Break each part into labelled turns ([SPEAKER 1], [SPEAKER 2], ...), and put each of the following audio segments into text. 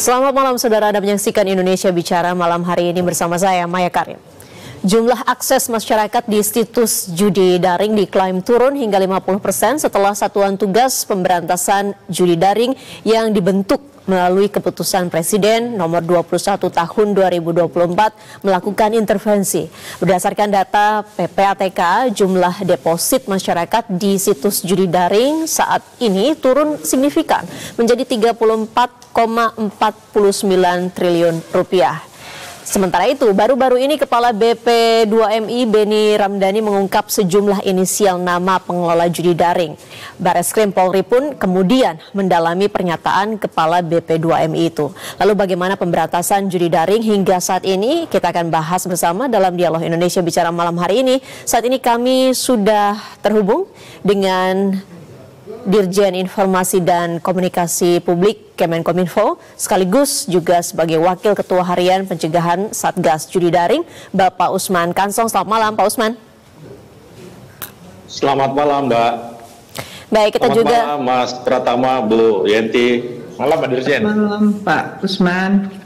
[SPEAKER 1] Selamat malam saudara, Anda menyaksikan Indonesia Bicara malam hari ini bersama saya Maya Karim. Jumlah akses masyarakat di situs judi daring diklaim turun hingga 50% setelah Satuan Tugas Pemberantasan Judi Daring yang dibentuk melalui keputusan Presiden nomor 21 tahun 2024 melakukan intervensi. Berdasarkan data PPATK, jumlah deposit masyarakat di situs judi daring saat ini turun signifikan menjadi 34,49 triliun rupiah. Sementara itu, baru-baru ini Kepala BP2MI Beni Ramdhani mengungkap sejumlah inisial nama pengelola judi daring. Bareskrim Polri pun kemudian mendalami pernyataan Kepala BP2MI itu. Lalu bagaimana pemberantasan judi daring hingga saat ini? Kita akan bahas bersama dalam Dialog Indonesia Bicara malam hari ini. Saat ini kami sudah terhubung dengan Dirjen Informasi dan Komunikasi Publik Kemenkominfo, sekaligus juga sebagai Wakil Ketua Harian Pencegahan Satgas Judi Daring, Bapak Usman Kansong. Selamat malam, Pak Usman.
[SPEAKER 2] Selamat malam, Mbak.
[SPEAKER 1] Baik, kita
[SPEAKER 2] Selamat
[SPEAKER 1] juga.
[SPEAKER 2] Malam, Mas Pratama, Bu Yenti. Malam, Pak Dirjen.
[SPEAKER 3] Malam, Pak Usman.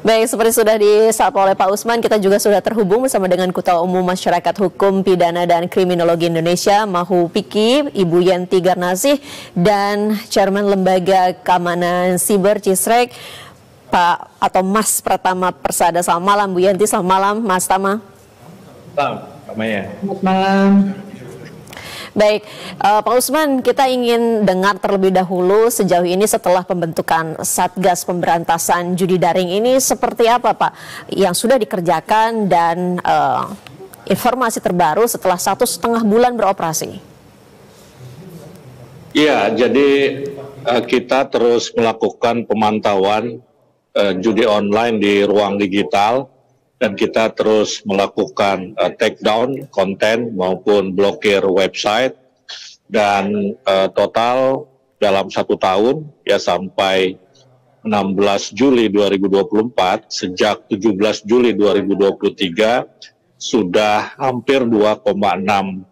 [SPEAKER 1] Baik, seperti sudah disapa oleh Pak Usman, kita juga sudah terhubung bersama dengan Ketua Umum Masyarakat Hukum Pidana dan Kriminologi Indonesia, MAHUPIKI, Ibu Yenti Garnasih, dan Chairman Lembaga Keamanan Siber Cisrek, Pak atau Mas Pratama Persada. Selamat malam, Bu Yenti. Selamat malam, Mas Tama.
[SPEAKER 2] Selamat malam.
[SPEAKER 3] Selamat malam.
[SPEAKER 1] Baik, Pak Usman, kita ingin dengar terlebih dahulu sejauh ini setelah pembentukan Satgas Pemberantasan Judi Daring ini seperti apa, Pak, yang sudah dikerjakan dan informasi terbaru setelah 1,5 bulan beroperasi.
[SPEAKER 2] Iya, jadi kita terus melakukan pemantauan judi online di ruang digital, dan kita terus melakukan take down konten maupun blokir website, dan total dalam 1 tahun ya sampai 16 Juli 2024, sejak 17 Juli 2023 sudah hampir 2,6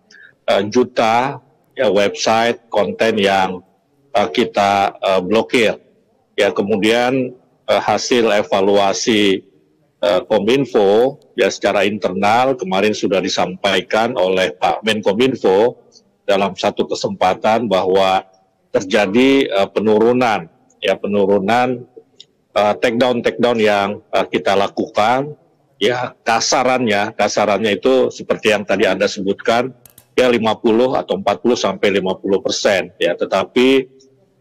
[SPEAKER 2] juta ya, website konten yang kita blokir. Ya, kemudian hasil evaluasi Kominfo ya secara internal kemarin sudah disampaikan oleh Pak Menkominfo dalam satu kesempatan bahwa terjadi penurunan take down yang kita lakukan. Ya, kasarannya itu seperti yang tadi Anda sebutkan, ya 50 atau 40 sampai 50%. Ya, tetapi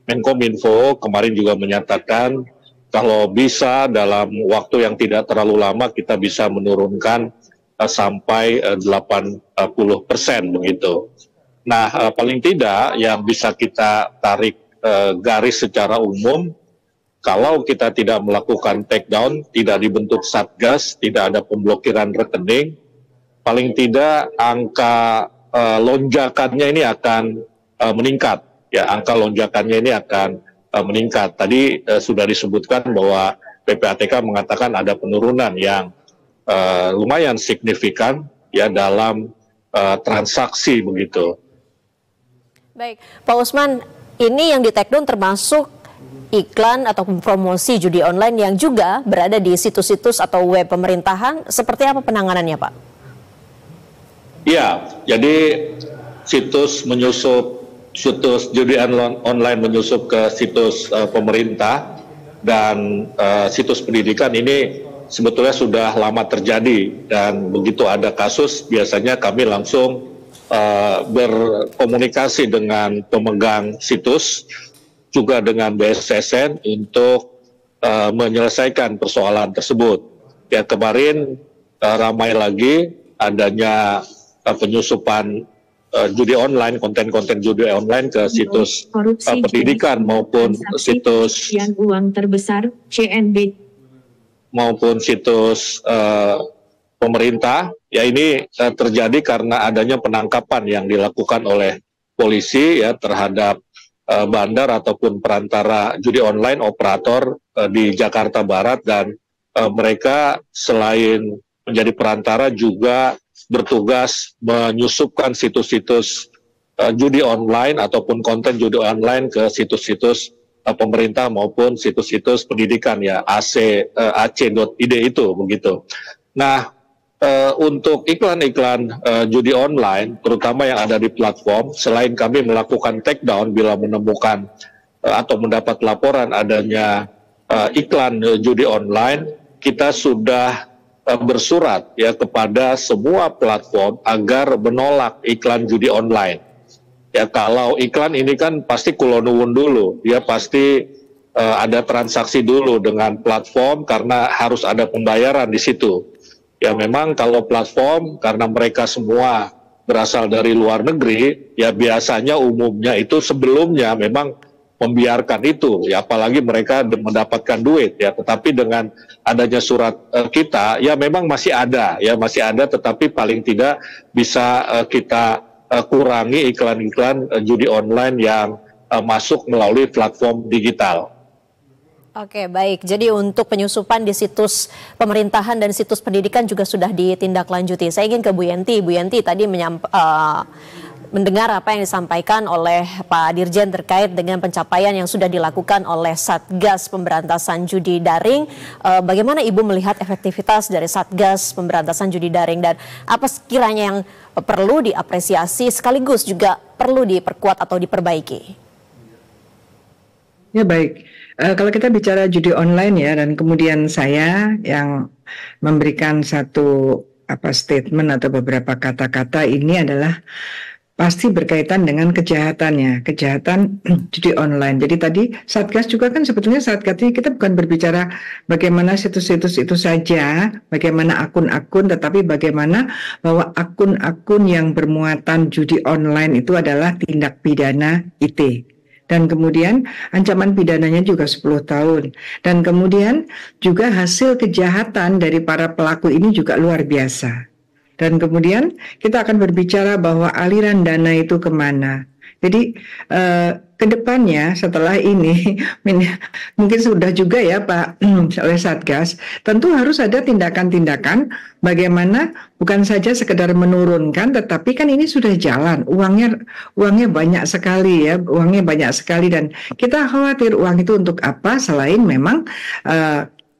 [SPEAKER 2] Menkominfo kemarin juga menyatakan kalau bisa dalam waktu yang tidak terlalu lama kita bisa menurunkan sampai 80% begitu. Nah, paling tidak yang bisa kita tarik garis secara umum, kalau kita tidak melakukan take down, tidak dibentuk satgas, tidak ada pemblokiran rekening, paling tidak angka lonjakannya ini akan meningkat. Ya, angka lonjakannya ini akan meningkat. Tadi sudah disebutkan bahwa PPATK mengatakan ada penurunan yang lumayan signifikan ya dalam transaksi begitu.
[SPEAKER 1] Baik, Pak Usman, ini yang di take down termasuk iklan atau promosi judi online yang juga berada di situs-situs atau web pemerintahan. Seperti apa penanganannya, Pak?
[SPEAKER 2] Ya, jadi situs judi online menyusup ke situs pemerintah dan situs pendidikan ini sebetulnya sudah lama terjadi, dan begitu ada kasus biasanya kami langsung berkomunikasi dengan pemegang situs juga dengan BSSN untuk menyelesaikan persoalan tersebut. Ya, kemarin ramai lagi adanya penyusupan judi online, konten-konten judi online ke situs pendidikan maupun situs
[SPEAKER 4] uang terbesar CNB
[SPEAKER 2] maupun situs pemerintah. Ya, ini terjadi karena adanya penangkapan yang dilakukan oleh polisi ya terhadap bandar ataupun perantara judi online operator di Jakarta Barat, dan mereka selain menjadi perantara juga bertugas menyusupkan situs-situs judi online ataupun konten judi online ke situs-situs pemerintah maupun situs-situs pendidikan ya ac.id itu begitu. Nah, untuk iklan-iklan judi online, terutama yang ada di platform, selain kami melakukan take down bila menemukan atau mendapat laporan adanya iklan judi online, kita sudah bersurat ya kepada semua platform agar menolak iklan judi online. Ya, kalau iklan ini kan pasti kulonuwun dulu, dia pasti ada transaksi dulu dengan platform karena harus ada pembayaran di situ. Ya memang kalau platform karena mereka semua berasal dari luar negeri, ya biasanya umumnya itu sebelumnya memang membiarkan itu, ya apalagi mereka mendapatkan duit ya. Tetapi dengan adanya surat kita, ya memang masih ada, tetapi paling tidak bisa kita kurangi iklan-iklan judi online yang masuk melalui platform digital.
[SPEAKER 1] Oke, baik. Jadi untuk penyusupan di situs pemerintahan dan situs pendidikan juga sudah ditindaklanjuti. Saya ingin ke Bu Yenti. Bu Yenti tadi mendengar apa yang disampaikan oleh Pak Dirjen terkait dengan pencapaian yang sudah dilakukan oleh Satgas Pemberantasan Judi Daring. Bagaimana Ibu melihat efektivitas dari Satgas Pemberantasan Judi Daring dan apa sekiranya yang perlu diapresiasi sekaligus juga perlu diperkuat atau diperbaiki?
[SPEAKER 3] Ya baik, kalau kita bicara judi online ya, dan kemudian saya yang memberikan satu statement atau beberapa kata-kata ini adalah pasti berkaitan dengan kejahatannya, kejahatan judi online. Jadi tadi Satgas juga kan sebetulnya Satgas ini kita bukan berbicara bagaimana situs-situs itu saja, bagaimana akun-akun, tetapi bagaimana bahwa akun-akun yang bermuatan judi online itu adalah tindak pidana IT. Dan kemudian ancaman pidananya juga 10 tahun. Dan kemudian juga hasil kejahatan dari para pelaku ini juga luar biasa. Dan kemudian kita akan berbicara bahwa aliran dana itu kemana. Jadi kedepannya setelah ini mungkin sudah juga ya Pak oleh Satgas, tentu harus ada tindakan-tindakan bagaimana bukan saja sekedar menurunkan, tetapi kan ini sudah jalan, uangnya banyak sekali ya, dan kita khawatir uang itu untuk apa selain memang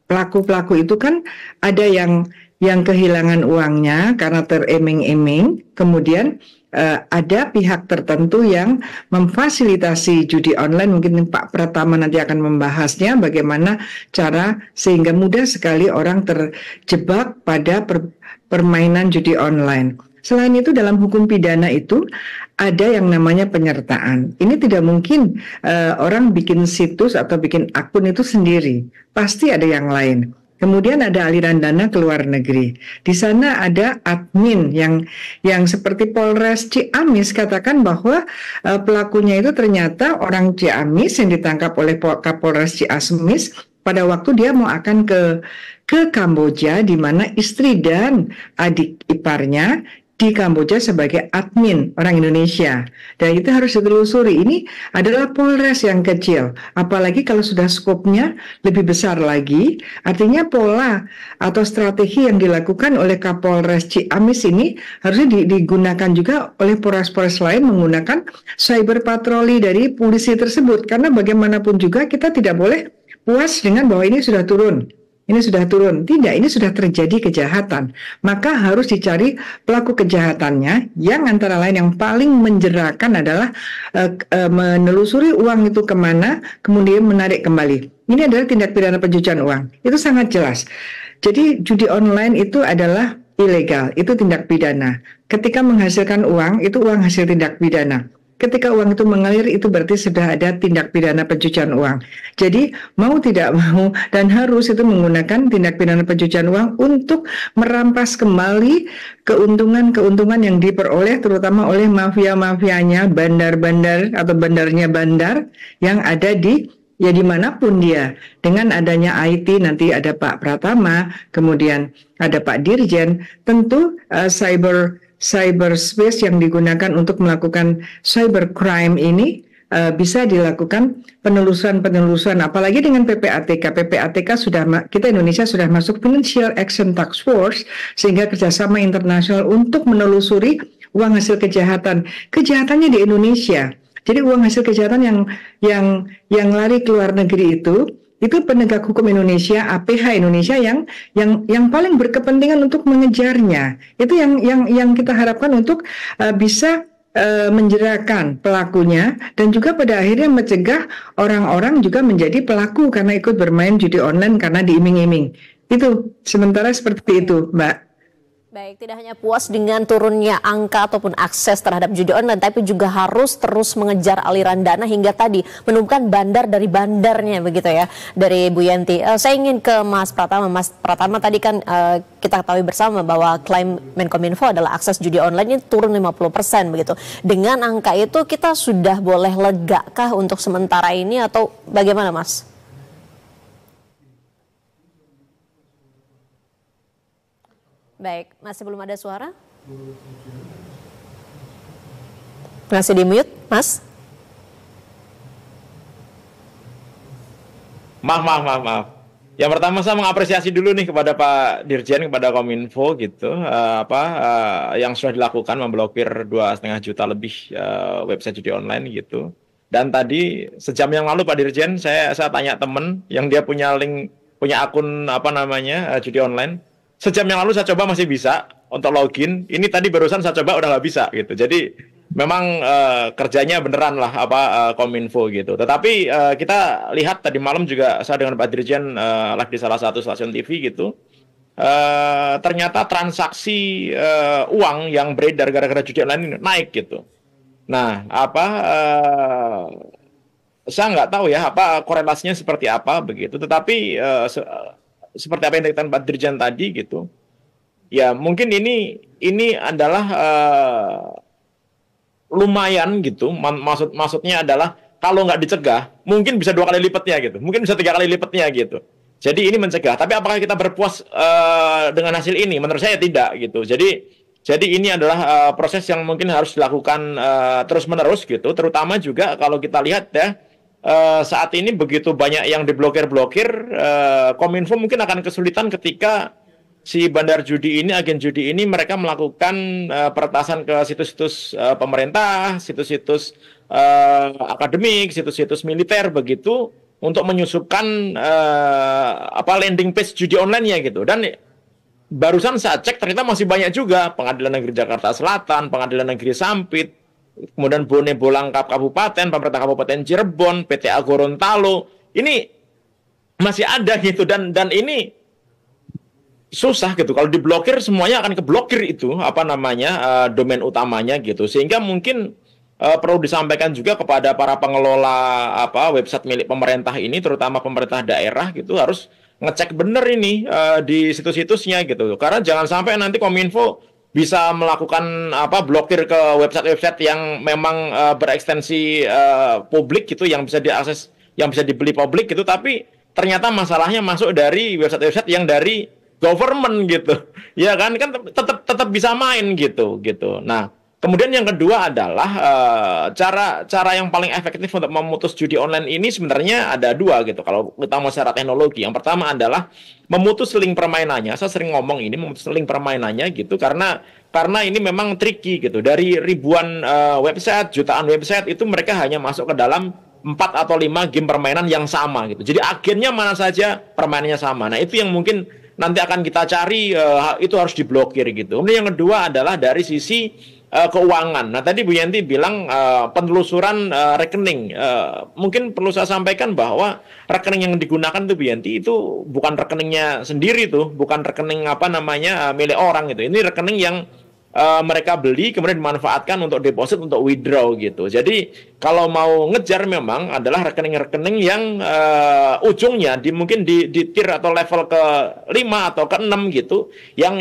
[SPEAKER 3] pelaku-pelaku itu kan ada yang kehilangan uangnya karena teriming-iming, kemudian ada pihak tertentu yang memfasilitasi judi online. Mungkin Pak Pratama nanti akan membahasnya bagaimana cara sehingga mudah sekali orang terjebak pada permainan judi online. Selain itu dalam hukum pidana itu ada yang namanya penyertaan. Ini tidak mungkin orang bikin situs atau bikin akun itu sendiri. Pasti ada yang lain. Kemudian ada aliran dana ke luar negeri. Di sana ada admin yang seperti Polres Ciamis katakan bahwa pelakunya itu ternyata orang Ciamis yang ditangkap oleh Kapolres Ciamis pada waktu dia mau akan ke Kamboja, di mana istri dan adik iparnya di Kamboja sebagai admin orang Indonesia. Dan itu harus ditelusuri. Ini adalah Polres yang kecil. Apalagi kalau sudah skopnya lebih besar lagi, artinya pola atau strategi yang dilakukan oleh Kapolres Ciamis ini harusnya digunakan juga oleh Polres-Polres lain menggunakan cyber patroli dari polisi tersebut. Karena bagaimanapun juga kita tidak boleh puas dengan bahwa ini sudah turun. Tidak, ini sudah terjadi kejahatan. Maka harus dicari pelaku kejahatannya, yang antara lain yang paling menjerakan adalah menelusuri uang itu kemana, kemudian menarik kembali. Ini adalah tindak pidana pencucian uang. Itu sangat jelas. Jadi judi online itu adalah ilegal, itu tindak pidana. Ketika menghasilkan uang, itu uang hasil tindak pidana. Ketika uang itu mengalir, itu berarti sudah ada tindak pidana pencucian uang. Jadi mau tidak mau dan harus itu menggunakan tindak pidana pencucian uang untuk merampas kembali keuntungan yang diperoleh terutama oleh mafia-mafianya, bandar-bandar atau bandarnya bandar yang ada di dimanapun dia. Dengan adanya IT nanti ada Pak Pratama, kemudian ada Pak Dirjen, tentu cyberspace yang digunakan untuk melakukan cybercrime ini bisa dilakukan penelusuran, apalagi dengan PPATK. kita Indonesia sudah masuk Financial Action Task Force, sehingga kerjasama internasional untuk menelusuri uang hasil kejahatannya di Indonesia. Jadi uang hasil kejahatan yang lari ke luar negeri itu penegak hukum Indonesia, APH Indonesia yang paling berkepentingan untuk mengejarnya. Itu yang kita harapkan untuk bisa menjerakan pelakunya dan juga pada akhirnya mencegah orang-orang juga menjadi pelaku karena ikut bermain judi online karena diiming-iming. Itu sementara seperti itu, Mbak.
[SPEAKER 1] Baik, tidak hanya puas dengan turunnya angka ataupun akses terhadap judi online, tapi juga harus terus mengejar aliran dana hingga tadi menemukan bandar dari bandarnya, begitu ya, dari Bu Yanti. Saya ingin ke Mas Pratama. Mas Pratama, tadi kan kita ketahui bersama bahwa klaim Menkominfo adalah akses judi online ini turun 50%, begitu. Dengan angka itu kita sudah boleh lega kah untuk sementara ini atau bagaimana, Mas? Baik, masih belum ada suara? Masih di mute, Mas?
[SPEAKER 5] Maaf. Yang pertama saya mengapresiasi dulu nih kepada Pak Dirjen, kepada Kominfo gitu, yang sudah dilakukan memblokir 2,5 juta lebih website judi online gitu. Dan tadi sejam yang lalu Pak Dirjen, saya tanya temen yang dia punya akun judi online. Sejam yang lalu saya coba masih bisa untuk login. Ini tadi barusan saya coba udah nggak bisa gitu. Jadi memang kerjanya beneran lah Kominfo gitu. Tetapi kita lihat tadi malam juga saya dengan Pak Dirjen live di salah satu stasiun TV gitu. Ternyata transaksi uang yang beredar gara-gara judi online ini naik gitu. Nah, saya nggak tahu ya korelasinya seperti apa begitu. Tetapi seperti apa yang dikatakan Pak Dirjen tadi gitu, ya mungkin ini adalah lumayan gitu. Maksudnya adalah kalau nggak dicegah, mungkin bisa 2 kali lipatnya gitu, mungkin bisa 3 kali lipatnya gitu. Jadi ini mencegah. Tapi apakah kita berpuas dengan hasil ini? Menurut saya tidak gitu. Jadi ini adalah proses yang mungkin harus dilakukan terus-menerus gitu. Terutama juga kalau kita lihat ya. Saat ini begitu banyak yang diblokir, Kominfo mungkin akan kesulitan ketika si bandar judi ini, agen judi ini, mereka melakukan peretasan ke situs-situs pemerintah, situs-situs akademik, situs-situs militer begitu untuk menyusupkan landing page judi online-nya gitu. Dan barusan saya cek ternyata masih banyak juga Pengadilan Negeri Jakarta Selatan, Pengadilan Negeri Sampit, kemudian Bone Bolangkap Kabupaten, Pemerintah Kabupaten Cirebon, PTA Gorontalo, ini masih ada gitu dan ini susah gitu. Kalau diblokir semuanya akan keblokir itu domain utamanya gitu. Sehingga mungkin perlu disampaikan juga kepada para pengelola website milik pemerintah ini, terutama pemerintah daerah gitu, harus ngecek bener ini di situs-situsnya gitu. Karena jangan sampai nanti Kominfo bisa melakukan blokir ke website-website yang memang berekstensi publik gitu, yang bisa diakses, yang bisa dibeli publik gitu, tapi ternyata masalahnya masuk dari website-website yang dari government gitu. Ya kan tetap bisa main gitu. Nah, kemudian yang kedua adalah cara yang paling efektif untuk memutus judi online ini sebenarnya ada 2 gitu. Kalau kita mau secara teknologi, yang pertama adalah memutus link permainannya. Saya sering ngomong ini memutus link permainannya gitu karena ini memang tricky gitu. Dari ribuan website, jutaan website itu mereka hanya masuk ke dalam 4 atau 5 game permainan yang sama gitu. Jadi agennya mana saja, permainannya sama. Nah, itu yang mungkin nanti akan kita cari, itu harus diblokir gitu. Kemudian yang kedua adalah dari sisi keuangan. Nah, tadi Bu Yanti bilang penelusuran rekening. Mungkin perlu saya sampaikan bahwa rekening yang digunakan tuh Bu Yanti itu bukan rekeningnya sendiri tuh, bukan rekening milik orang gitu. Ini rekening yang mereka beli kemudian dimanfaatkan untuk deposit, untuk withdraw gitu. Jadi kalau mau ngejar memang adalah rekening-rekening yang ujungnya mungkin di tier atau level ke-5 atau ke-6 gitu, yang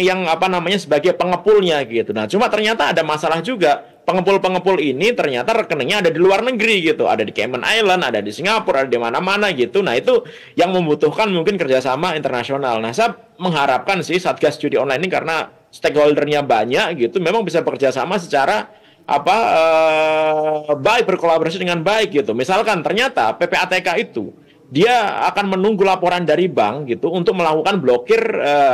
[SPEAKER 5] sebagai pengepulnya gitu. Nah, cuma ternyata ada masalah juga. Pengepul-pengepul ini ternyata rekeningnya ada di luar negeri gitu, ada di Cayman Island, ada di Singapura, ada di mana-mana gitu. Nah, itu yang membutuhkan mungkin kerjasama internasional. Nah, saya mengharapkan sih Satgas Judi Online ini, karena stakeholdernya banyak gitu, memang bisa bekerja sama secara baik, berkolaborasi dengan baik gitu. Misalkan ternyata PPATK itu dia akan menunggu laporan dari bank gitu untuk melakukan blokir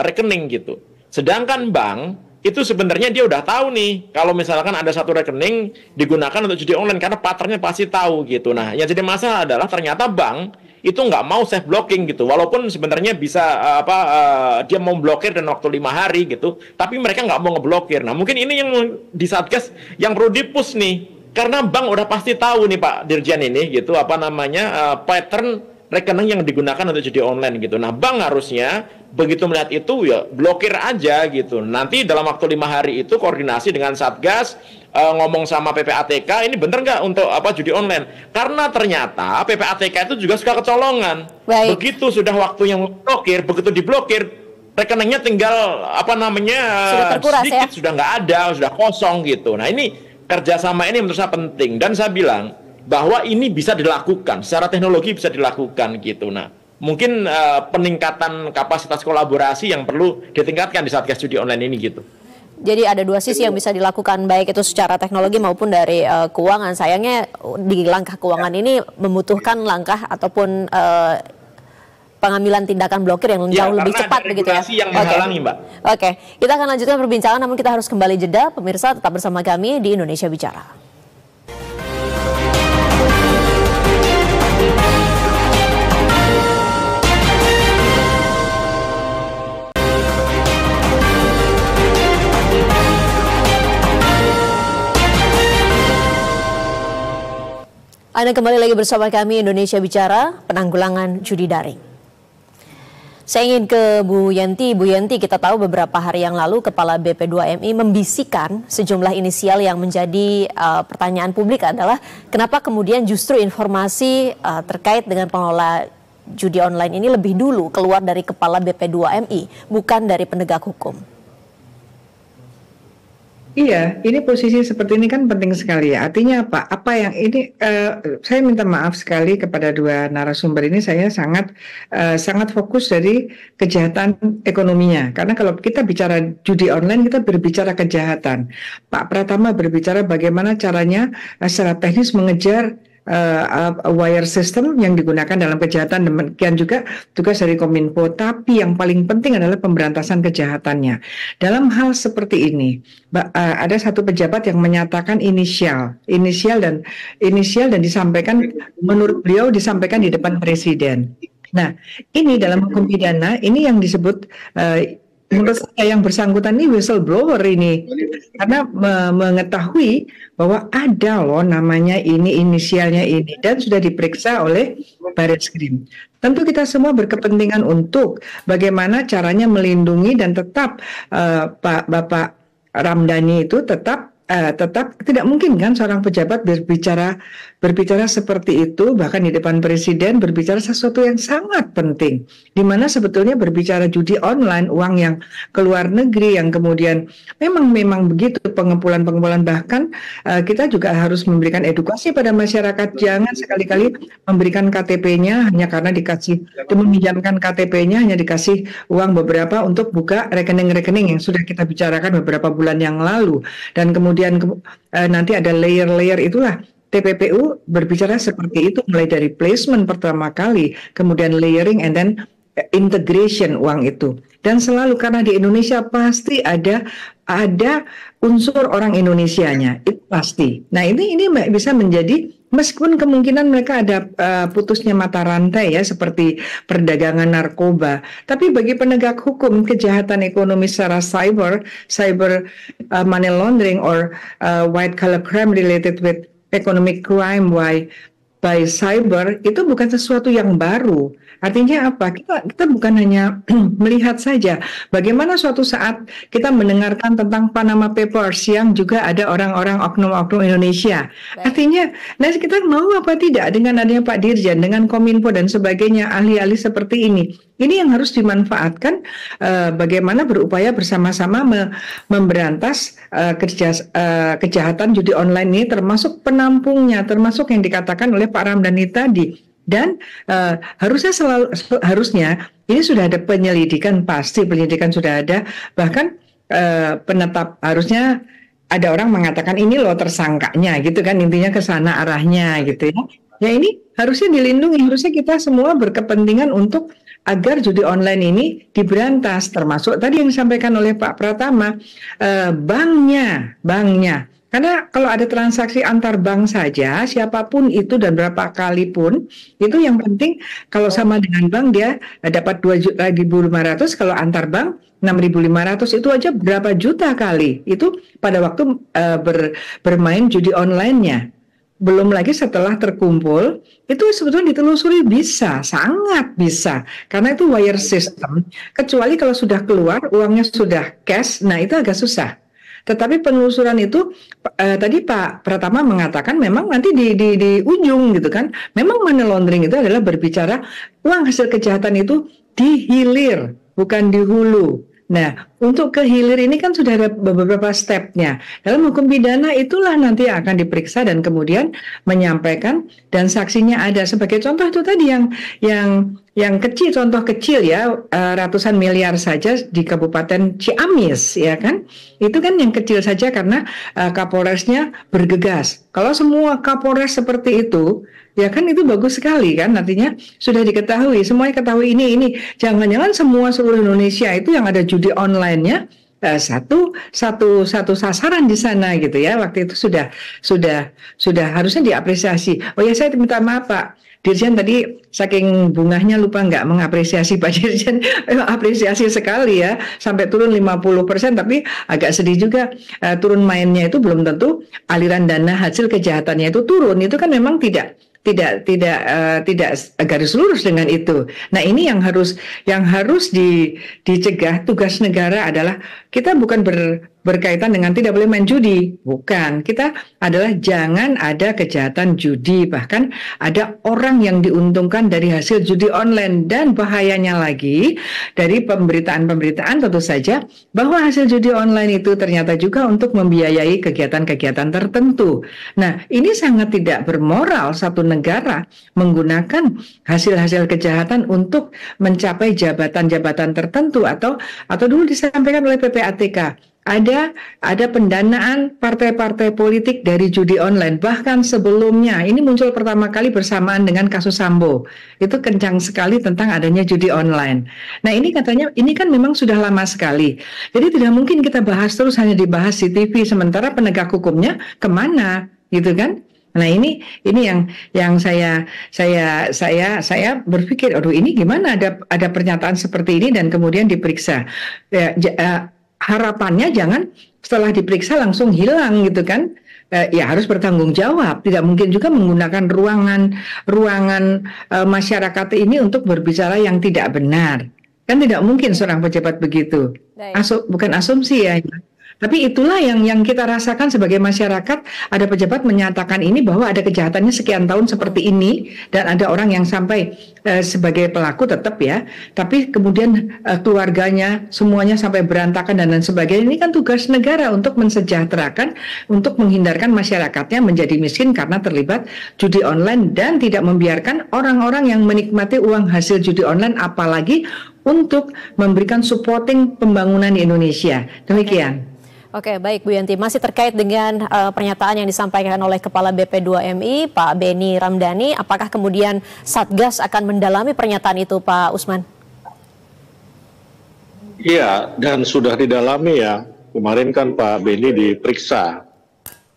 [SPEAKER 5] rekening gitu. Sedangkan bank itu sebenarnya dia udah tahu nih kalau misalkan ada satu rekening digunakan untuk judi online karena patternnya pasti tahu gitu. Nah, yang jadi masalah adalah ternyata bank itu nggak mau safe blocking gitu, walaupun sebenarnya bisa dia mau blokir dan waktu 5 hari gitu, tapi mereka nggak mau ngeblokir. Nah, mungkin ini yang di Satgas yang perlu dipus nih, karena bank udah pasti tahu nih Pak Dirjen ini gitu pattern rekening yang digunakan untuk judi online gitu. Nah, bank harusnya begitu melihat itu ya blokir aja gitu. Nanti dalam waktu 5 hari itu koordinasi dengan Satgas, ngomong sama PPATK, ini bener nggak untuk judi online? Karena ternyata PPATK itu juga suka kecolongan.
[SPEAKER 1] Baik.
[SPEAKER 5] Begitu sudah waktu yang blokir, begitu diblokir, rekeningnya tinggal
[SPEAKER 1] sudah terkuras,
[SPEAKER 5] sedikit,
[SPEAKER 1] ya?
[SPEAKER 5] sudah nggak ada, sudah kosong gitu. Nah, ini kerjasama ini menurut saya penting, dan saya bilang bahwa ini bisa dilakukan secara teknologi, bisa dilakukan gitu. Nah, mungkin peningkatan kapasitas kolaborasi yang perlu ditingkatkan di Satgas judi online ini gitu.
[SPEAKER 1] Jadi ada dua sisi yang bisa dilakukan, baik itu secara teknologi maupun dari keuangan. Sayangnya di langkah keuangan ini membutuhkan langkah ataupun pengambilan tindakan blokir yang jauh lebih cepat begitu ya.
[SPEAKER 5] Yang menghalangi, Mbak.
[SPEAKER 1] Oke, kita akan lanjutkan perbincangan, namun kita harus kembali jeda. Pemirsa tetap bersama kami di Indonesia Bicara. Anda kembali lagi bersama kami Indonesia Bicara, penanggulangan judi daring. Saya ingin ke Bu Yenti. Bu Yenti, kita tahu beberapa hari yang lalu Kepala BP2MI membisikkan sejumlah inisial yang menjadi pertanyaan publik adalah kenapa kemudian justru informasi terkait dengan pengelola judi online ini lebih dulu keluar dari Kepala BP2MI, bukan dari penegak hukum.
[SPEAKER 3] Iya, ini posisi seperti ini kan penting sekali ya. Artinya apa? Apa yang ini saya minta maaf sekali kepada dua narasumber ini. Saya sangat fokus dari kejahatan ekonominya. Karena kalau kita bicara judi online, kita berbicara kejahatan. Pak Pratama berbicara bagaimana caranya secara teknis mengejar wire system yang digunakan dalam kejahatan. Demikian juga tugas dari Kominfo. Tapi yang paling penting adalah pemberantasan kejahatannya. Dalam hal seperti ini, ada satu pejabat yang menyatakan inisial dan disampaikan, menurut beliau disampaikan di depan presiden. Nah, ini dalam hukum pidana ini yang disebut menurut saya yang bersangkutan ini whistleblower ini, karena mengetahui bahwa ada loh namanya ini, inisialnya ini, dan sudah diperiksa oleh Barreskrim. Tentu kita semua berkepentingan untuk bagaimana caranya melindungi dan tetap Bapak Ramdhani itu tetap tidak mungkin kan seorang pejabat berbicara seperti itu, bahkan di depan presiden berbicara sesuatu yang sangat penting, di mana sebetulnya berbicara judi online, uang yang keluar negeri yang kemudian memang begitu pengumpulan, bahkan kita juga harus memberikan edukasi pada masyarakat, jangan sekali-kali memberikan KTP-nya hanya karena meminjamkan KTP-nya hanya dikasih uang beberapa untuk buka rekening-rekening yang sudah kita bicarakan beberapa bulan yang lalu, dan kemudian nanti ada layer-layer itulah. TPPU berbicara seperti itu, mulai dari placement pertama kali, kemudian layering, and then integration uang itu. Dan selalu karena di Indonesia pasti ada unsur orang Indonesianya, itu pasti. Nah ini bisa menjadi, meskipun kemungkinan mereka ada putusnya mata rantai ya, seperti perdagangan narkoba, tapi bagi penegak hukum kejahatan ekonomi secara cyber money laundering or white collar crime related with economic crime by cyber itu bukan sesuatu yang baru. Artinya apa? Kita bukan hanya melihat saja bagaimana suatu saat kita mendengarkan tentang Panama Papers yang juga ada orang-orang oknum-oknum Indonesia. Artinya, nah kita mau apa tidak dengan adanya Pak Dirjen, dengan Kominfo dan sebagainya, ahli-ahli seperti ini. Ini yang harus dimanfaatkan, bagaimana berupaya bersama-sama memberantas kejahatan judi online ini, termasuk penampungnya, termasuk yang dikatakan oleh Pak Ramdhani tadi. Dan harusnya ini sudah ada penyelidikan, pasti penyelidikan sudah ada, bahkan penetap, harusnya ada orang mengatakan ini loh tersangkanya gitu kan, intinya ke sana arahnya gitu ya. Ya ini harusnya dilindungi, harusnya kita semua berkepentingan untuk agar judi online ini diberantas, termasuk tadi yang disampaikan oleh Pak Pratama, banknya. Karena kalau ada transaksi antar bank saja, siapapun itu dan berapa kali pun, itu yang penting kalau sama dengan bank dia dapat 2.500, kalau antar bank 6.500, itu aja berapa juta kali. Itu pada waktu bermain judi online-nya. Belum lagi setelah terkumpul, itu sebetulnya ditelusuri bisa, sangat bisa. Karena itu wire system, kecuali kalau sudah keluar, uangnya sudah cash, nah itu agak susah. Tetapi penelusuran itu tadi Pak Pratama mengatakan memang nanti di ujung gitu kan, memang money laundering itu adalah berbicara uang hasil kejahatan itu di hilir, bukan di hulu. Nah, untuk ke hilir ini kan sudah ada beberapa stepnya. Dalam hukum pidana itulah nanti yang akan diperiksa dan kemudian menyampaikan, dan saksinya ada. Sebagai contoh itu tadi yang kecil, contoh kecil ya, ratusan miliar saja di Kabupaten Ciamis, ya kan? Itu kan yang kecil saja karena Kapolresnya bergegas. Kalau semua Kapolres seperti itu, ya kan itu bagus sekali kan, artinya sudah diketahui, semuanya ketahui ini. Jangan-jangan seluruh Indonesia itu yang ada judi online-nya satu sasaran di sana gitu ya. Waktu itu sudah harusnya diapresiasi. Oh ya, saya minta maaf Pak Dirjen, tadi saking bungahnya lupa nggak mengapresiasi Pak Dirjen. Apresiasi sekali ya, sampai turun 50%, tapi agak sedih juga turun mainnya itu belum tentu aliran dana hasil kejahatannya itu turun. Itu kan memang tidak garis lurus dengan itu. Nah, ini yang harus dicegah. Tugas negara adalah kita bukan berkaitan dengan tidak boleh main judi, bukan. Kita adalah jangan ada kejahatan judi, bahkan ada orang yang diuntungkan dari hasil judi online. Dan bahayanya lagi dari pemberitaan tentu saja bahwa hasil judi online itu ternyata juga untuk membiayai kegiatan-kegiatan tertentu. Nah, ini sangat tidak bermoral satu negara menggunakan hasil-hasil kejahatan untuk mencapai jabatan-jabatan tertentu, atau dulu disampaikan oleh PPATK. Ada pendanaan partai-partai politik dari judi online. Bahkan sebelumnya, ini muncul pertama kali bersamaan dengan kasus Sambo. Itu kencang sekali tentang adanya judi online. Nah, ini katanya, ini kan memang sudah lama sekali. Jadi tidak mungkin kita bahas terus hanya dibahas di TV, sementara penegak hukumnya kemana, gitu kan? Nah, ini yang saya berpikir, aduh ini gimana ada pernyataan seperti ini dan kemudian diperiksa. Harapannya jangan setelah diperiksa langsung hilang gitu kan, ya harus bertanggung jawab. Tidak mungkin juga menggunakan ruangan masyarakat ini untuk berbicara yang tidak benar, kan tidak mungkin seorang pejabat begitu. Bukan asumsi ya, tapi itulah yang kita rasakan sebagai masyarakat. Ada pejabat menyatakan ini bahwa ada kejahatannya sekian tahun seperti ini, dan ada orang yang sampai sebagai pelaku tetap ya, tapi kemudian keluarganya semuanya sampai berantakan dan lain sebagainya. Ini kan tugas negara untuk mensejahterakan, untuk menghindarkan masyarakatnya menjadi miskin karena terlibat judi online, dan tidak membiarkan orang-orang yang menikmati uang hasil judi online, apalagi untuk memberikan supporting pembangunan di Indonesia. Demikian.
[SPEAKER 1] Oke, baik Bu Yanti. Masih terkait dengan pernyataan yang disampaikan oleh Kepala BP2MI, Pak Beni Ramdhani, apakah kemudian Satgas akan mendalami pernyataan itu, Pak Usman?
[SPEAKER 2] Iya, dan sudah didalami ya. Kemarin kan Pak Beni diperiksa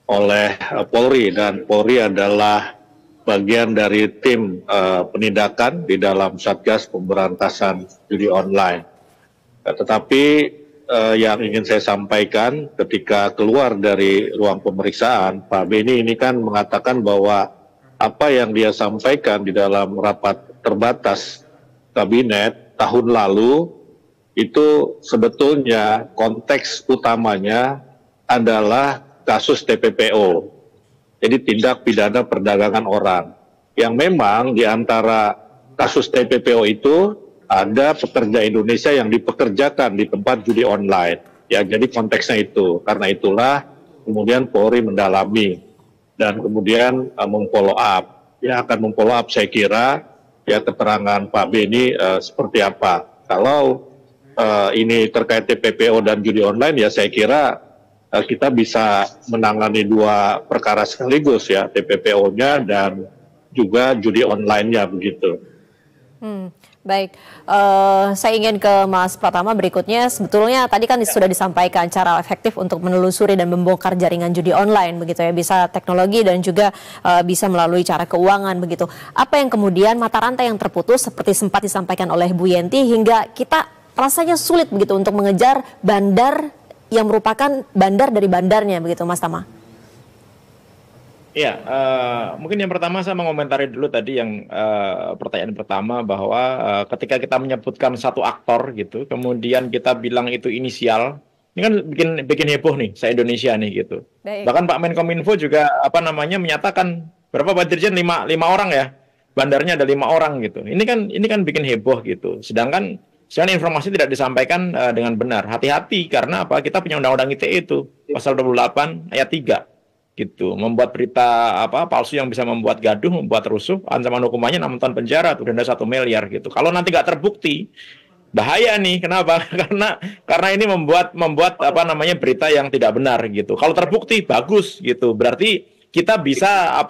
[SPEAKER 2] oleh Polri, dan Polri adalah bagian dari tim penindakan di dalam Satgas Pemberantasan Judi Online. Tetapi yang ingin saya sampaikan ketika keluar dari ruang pemeriksaan, Pak Beni ini kan mengatakan bahwa apa yang dia sampaikan di dalam rapat terbatas kabinet tahun lalu itu sebetulnya konteks utamanya adalah kasus TPPO. Jadi tindak pidana perdagangan orang, yang memang di antara kasus TPPO itu ada pekerja Indonesia yang dipekerjakan di tempat judi online. Ya, jadi konteksnya itu. Karena itulah kemudian Polri mendalami dan kemudian memfollow up. Ya, akan memfollow up saya kira ya keterangan Pak Beni seperti apa. Kalau ini terkait TPPO dan judi online, ya saya kira kita bisa menangani dua perkara sekaligus ya, TPPO-nya dan juga judi online-nya begitu.
[SPEAKER 1] Baik, saya ingin ke Mas Pratama berikutnya. Sebetulnya tadi kan sudah disampaikan cara efektif untuk menelusuri dan membongkar jaringan judi online, begitu ya. Bisa teknologi dan juga bisa melalui cara keuangan, begitu. Apa yang kemudian mata rantai yang terputus seperti sempat disampaikan oleh Bu Yenti hingga kita rasanya sulit begitu untuk mengejar bandar yang merupakan bandar dari bandarnya, begitu Mas Tama?
[SPEAKER 5] Iya, mungkin yang pertama saya mengomentari dulu tadi yang pertanyaan pertama bahwa ketika kita menyebutkan satu aktor gitu, kemudian kita bilang itu inisial, ini kan bikin heboh nih, se-Indonesia nih gitu.
[SPEAKER 1] Baik.
[SPEAKER 5] Bahkan Pak Menkominfo juga menyatakan berapa Pak Dirjen lima orang ya, bandarnya ada 5 orang gitu. Ini kan bikin heboh gitu. Sedangkan informasi tidak disampaikan dengan benar. Hati-hati karena apa? Kita punya undang-undang ITE itu pasal 28 ayat 3. Gitu, membuat berita palsu yang bisa membuat gaduh, membuat rusuh, ancaman hukumannya 6 tahun penjara, denda 1 miliar gitu. Kalau nanti nggak terbukti, bahaya nih. Kenapa? Karena ini membuat berita yang tidak benar gitu. Kalau terbukti bagus gitu. Berarti kita bisa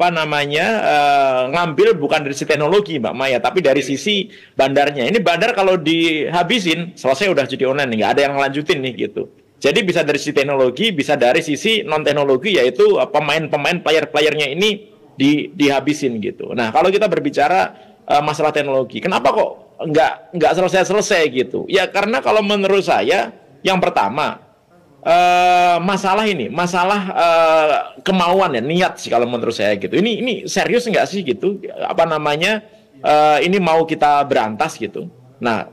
[SPEAKER 5] ngambil bukan dari sisi teknologi Mbak Maya, tapi dari sisi bandarnya. Ini bandar kalau dihabisin, selesai udah judi online, nggak ada yang ngelanjutin nih gitu. Jadi bisa dari sisi teknologi, bisa dari sisi non-teknologi, yaitu pemain-pemain, player-playernya ini dihabisin gitu. Nah, kalau kita berbicara masalah teknologi, kenapa kok nggak selesai-selesai gitu? Ya karena kalau menurut saya, yang pertama, masalah kemauan ya, niat sih kalau menurut saya gitu. Ini serius nggak sih gitu? Ini mau kita berantas gitu. Nah,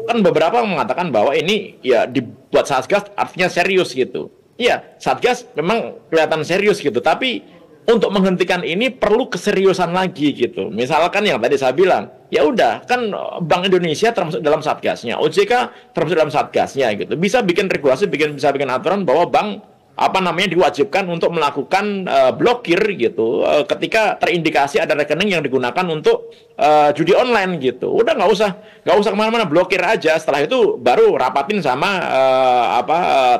[SPEAKER 5] kan beberapa mengatakan bahwa ini ya dibuat Satgas artinya serius gitu. Iya, Satgas memang kelihatan serius gitu, tapi untuk menghentikan ini perlu keseriusan lagi gitu. Misalkan yang tadi saya bilang, ya udah kan Bank Indonesia termasuk dalam Satgasnya, OJK termasuk dalam Satgasnya gitu. Bisa bikin regulasi, bisa bikin aturan bahwa bank diwajibkan untuk melakukan blokir gitu ketika terindikasi ada rekening yang digunakan untuk judi online gitu. Udah nggak usah kemana-mana, blokir aja. Setelah itu baru rapatin sama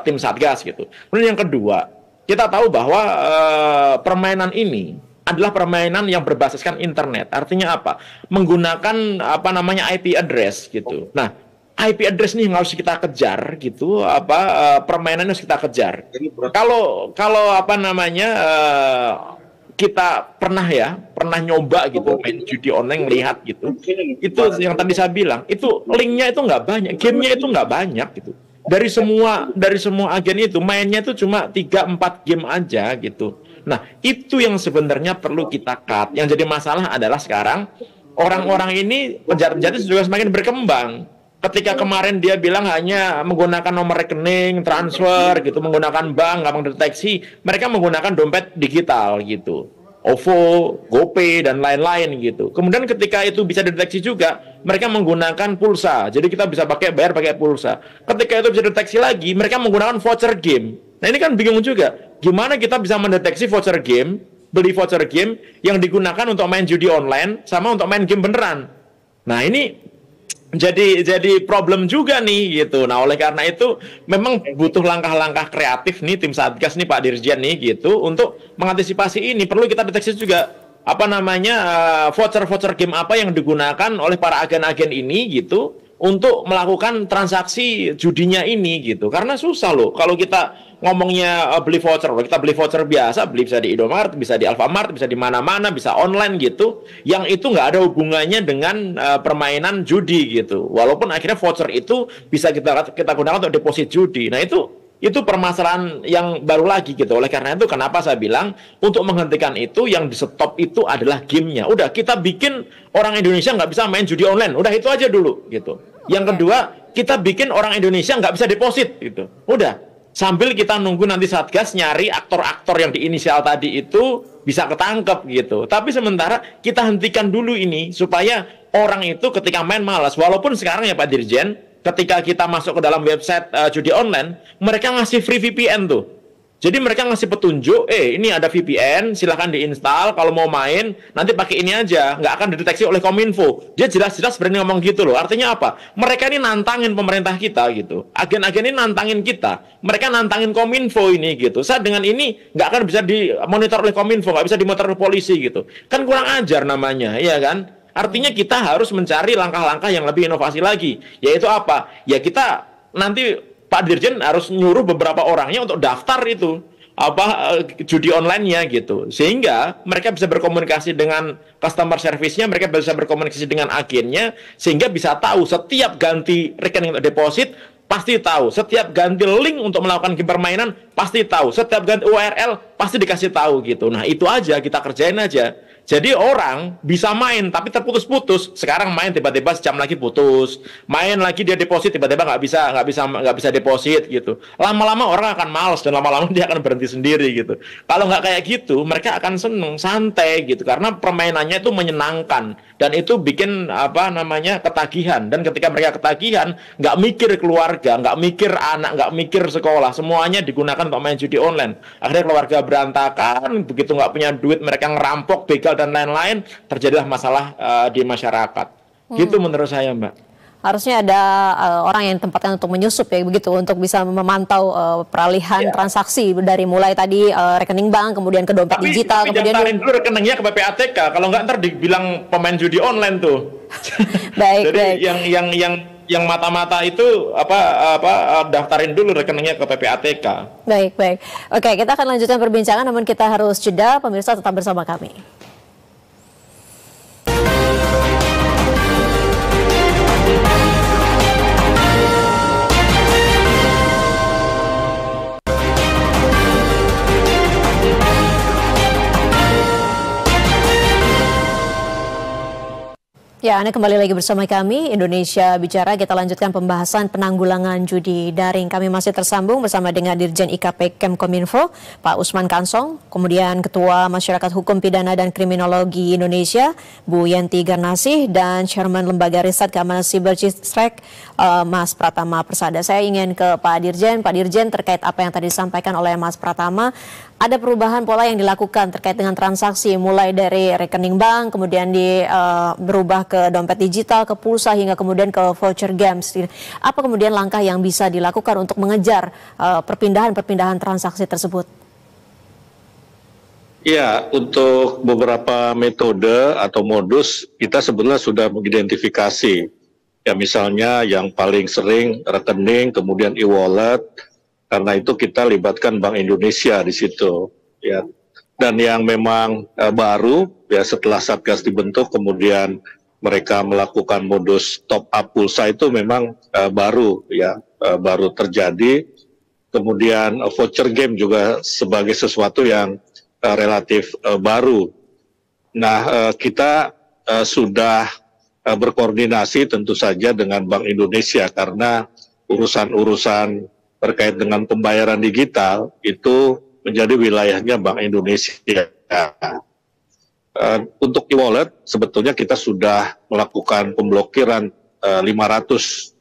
[SPEAKER 5] tim Satgas gitu. Kemudian yang kedua, kita tahu bahwa permainan ini adalah permainan yang berbasiskan internet. Artinya apa? Menggunakan IP address gitu. Nah, IP address nih yang harus kita kejar gitu, permainan harus kita kejar. Kalau kita pernah nyoba gitu main judi online, lihat gitu, itu yang tadi saya bilang, itu linknya itu nggak banyak, gamenya itu nggak banyak gitu. Dari semua agen itu mainnya itu cuma 3-4 game aja gitu. Nah, itu yang sebenarnya perlu kita cut. Yang jadi masalah adalah sekarang orang-orang ini, penjahat-penjahat juga semakin berkembang. Ketika kemarin dia bilang hanya menggunakan nomor rekening, transfer gitu, menggunakan bank, gampang deteksi, mereka menggunakan dompet digital gitu, OVO, GoPay dan lain-lain gitu. Kemudian ketika itu bisa dideteksi juga, mereka menggunakan pulsa. Jadi kita bisa bayar pakai pulsa. Ketika itu bisa dideteksi lagi, mereka menggunakan voucher game. Nah, ini kan bingung juga. Gimana kita bisa mendeteksi voucher game, beli voucher game yang digunakan untuk main judi online sama untuk main game beneran. Nah, ini jadi problem juga nih gitu. Nah, oleh karena itu memang butuh langkah-langkah kreatif nih tim Satgas nih Pak Dirjen nih gitu untuk mengantisipasi ini. Perlu kita deteksi juga voucher game apa yang digunakan oleh para agen-agen ini gitu untuk melakukan transaksi judinya ini gitu. Karena susah loh kalau kita ngomongnya beli voucher. Kalau kita beli voucher biasa, beli bisa di Indomaret, bisa di Alfamart, bisa di mana-mana, bisa online gitu. Yang itu nggak ada hubungannya dengan permainan judi gitu. Walaupun akhirnya voucher itu bisa kita gunakan untuk deposit judi. Nah, itu permasalahan yang baru lagi gitu. Oleh karena itu kenapa saya bilang untuk menghentikan itu yang di stop itu adalah gamenya. Udah kita bikin orang Indonesia nggak bisa main judi online. Udah itu aja dulu gitu. Yang kedua, kita bikin orang Indonesia nggak bisa deposit gitu. Udah. Sambil kita nunggu nanti Satgas nyari aktor-aktor yang di inisial tadi itu bisa ketangkep gitu. Tapi sementara kita hentikan dulu ini supaya orang itu ketika main malas. Walaupun sekarang ya Pak Dirjen, ketika kita masuk ke dalam website judi online, mereka ngasih free VPN tuh. Jadi mereka ngasih petunjuk, ini ada VPN, silahkan diinstal, kalau mau main, nanti pakai ini aja, nggak akan dideteksi oleh Kominfo. Dia jelas-jelas berani ngomong gitu loh. Artinya apa? Mereka ini nantangin pemerintah kita gitu. Agen-agen ini nantangin kita. Mereka nantangin Kominfo ini gitu. Saat dengan ini nggak akan bisa dimonitor oleh Kominfo, nggak bisa dimonitor oleh polisi gitu. Kan kurang ajar namanya, iya kan? Artinya kita harus mencari langkah-langkah yang lebih inovasi lagi. Yaitu apa? Ya kita nanti Pak Dirjen harus nyuruh beberapa orangnya untuk daftar itu judi online-nya gitu, sehingga mereka bisa berkomunikasi dengan customer service-nya, mereka bisa berkomunikasi dengan agennya, sehingga bisa tahu setiap ganti rekening untuk deposit pasti tahu, setiap ganti link untuk melakukan game permainan pasti tahu, setiap ganti URL pasti dikasih tahu gitu. Nah itu aja kita kerjain aja. Jadi orang bisa main tapi terputus-putus. Sekarang main tiba-tiba sejam lagi putus. Main lagi dia deposit tiba-tiba nggak bisa deposit gitu. Lama-lama orang akan malas dan lama-lama dia akan berhenti sendiri gitu. Kalau nggak kayak gitu, mereka akan seneng, santai gitu. Karena permainannya itu menyenangkan dan itu bikin ketagihan. Dan ketika mereka ketagihan, nggak mikir keluarga, nggak mikir anak, nggak mikir sekolah, semuanya digunakan untuk main judi online. Akhirnya keluarga berantakan, begitu nggak punya duit mereka ngerampok, begal dan lain-lain, terjadilah masalah di masyarakat. Gitu menurut saya, Mbak.
[SPEAKER 1] Harusnya ada orang yang tempatkan untuk menyusup ya begitu, untuk bisa memantau peralihan transaksi dari mulai tadi rekening bank, kemudian ke dompet digital, kemudian
[SPEAKER 5] daftarin dulu rekeningnya ke PPATK. Kalau nggak ntar dibilang pemain judi online tuh.
[SPEAKER 1] Baik,
[SPEAKER 5] jadi
[SPEAKER 1] baik.
[SPEAKER 5] yang mata-mata itu daftarin dulu rekeningnya ke PPATK.
[SPEAKER 1] Baik, baik. Oke, kita akan lanjutkan perbincangan, namun kita harus jeda. Pemirsa tetap bersama kami. Ya, Anda kembali lagi bersama kami, Indonesia Bicara. Kita lanjutkan pembahasan penanggulangan judi daring. Kami masih tersambung bersama dengan Dirjen IKP Kemkominfo, Pak Usman Kansong, kemudian Ketua Masyarakat Hukum Pidana dan Kriminologi Indonesia, Bu Yenti Garnasih, dan Chairman Lembaga Riset Keamanan Siber Cistrek, Mas Pratama Persada. Saya ingin ke Pak Dirjen. Pak Dirjen, terkait apa yang tadi disampaikan oleh Mas Pratama, ada perubahan pola yang dilakukan terkait dengan transaksi, mulai dari rekening bank, kemudian berubah ke dompet digital, ke pulsa, hingga kemudian ke voucher games. Apa kemudian langkah yang bisa dilakukan untuk mengejar perpindahan transaksi tersebut?
[SPEAKER 2] Ya, untuk beberapa metode atau modus kita sebenarnya sudah mengidentifikasi. Ya, misalnya yang paling sering rekening, kemudian e-wallet. Karena itu kita libatkan Bank Indonesia di situ, ya. Dan yang memang baru, ya setelah Satgas dibentuk, kemudian mereka melakukan modus top up pulsa itu memang baru, ya, baru terjadi. Kemudian voucher game juga sebagai sesuatu yang relatif baru. Nah, kita sudah berkoordinasi tentu saja dengan Bank Indonesia karena urusan-urusan terkait dengan pembayaran digital itu menjadi wilayahnya Bank Indonesia. Untuk e-wallet sebetulnya kita sudah melakukan pemblokiran 500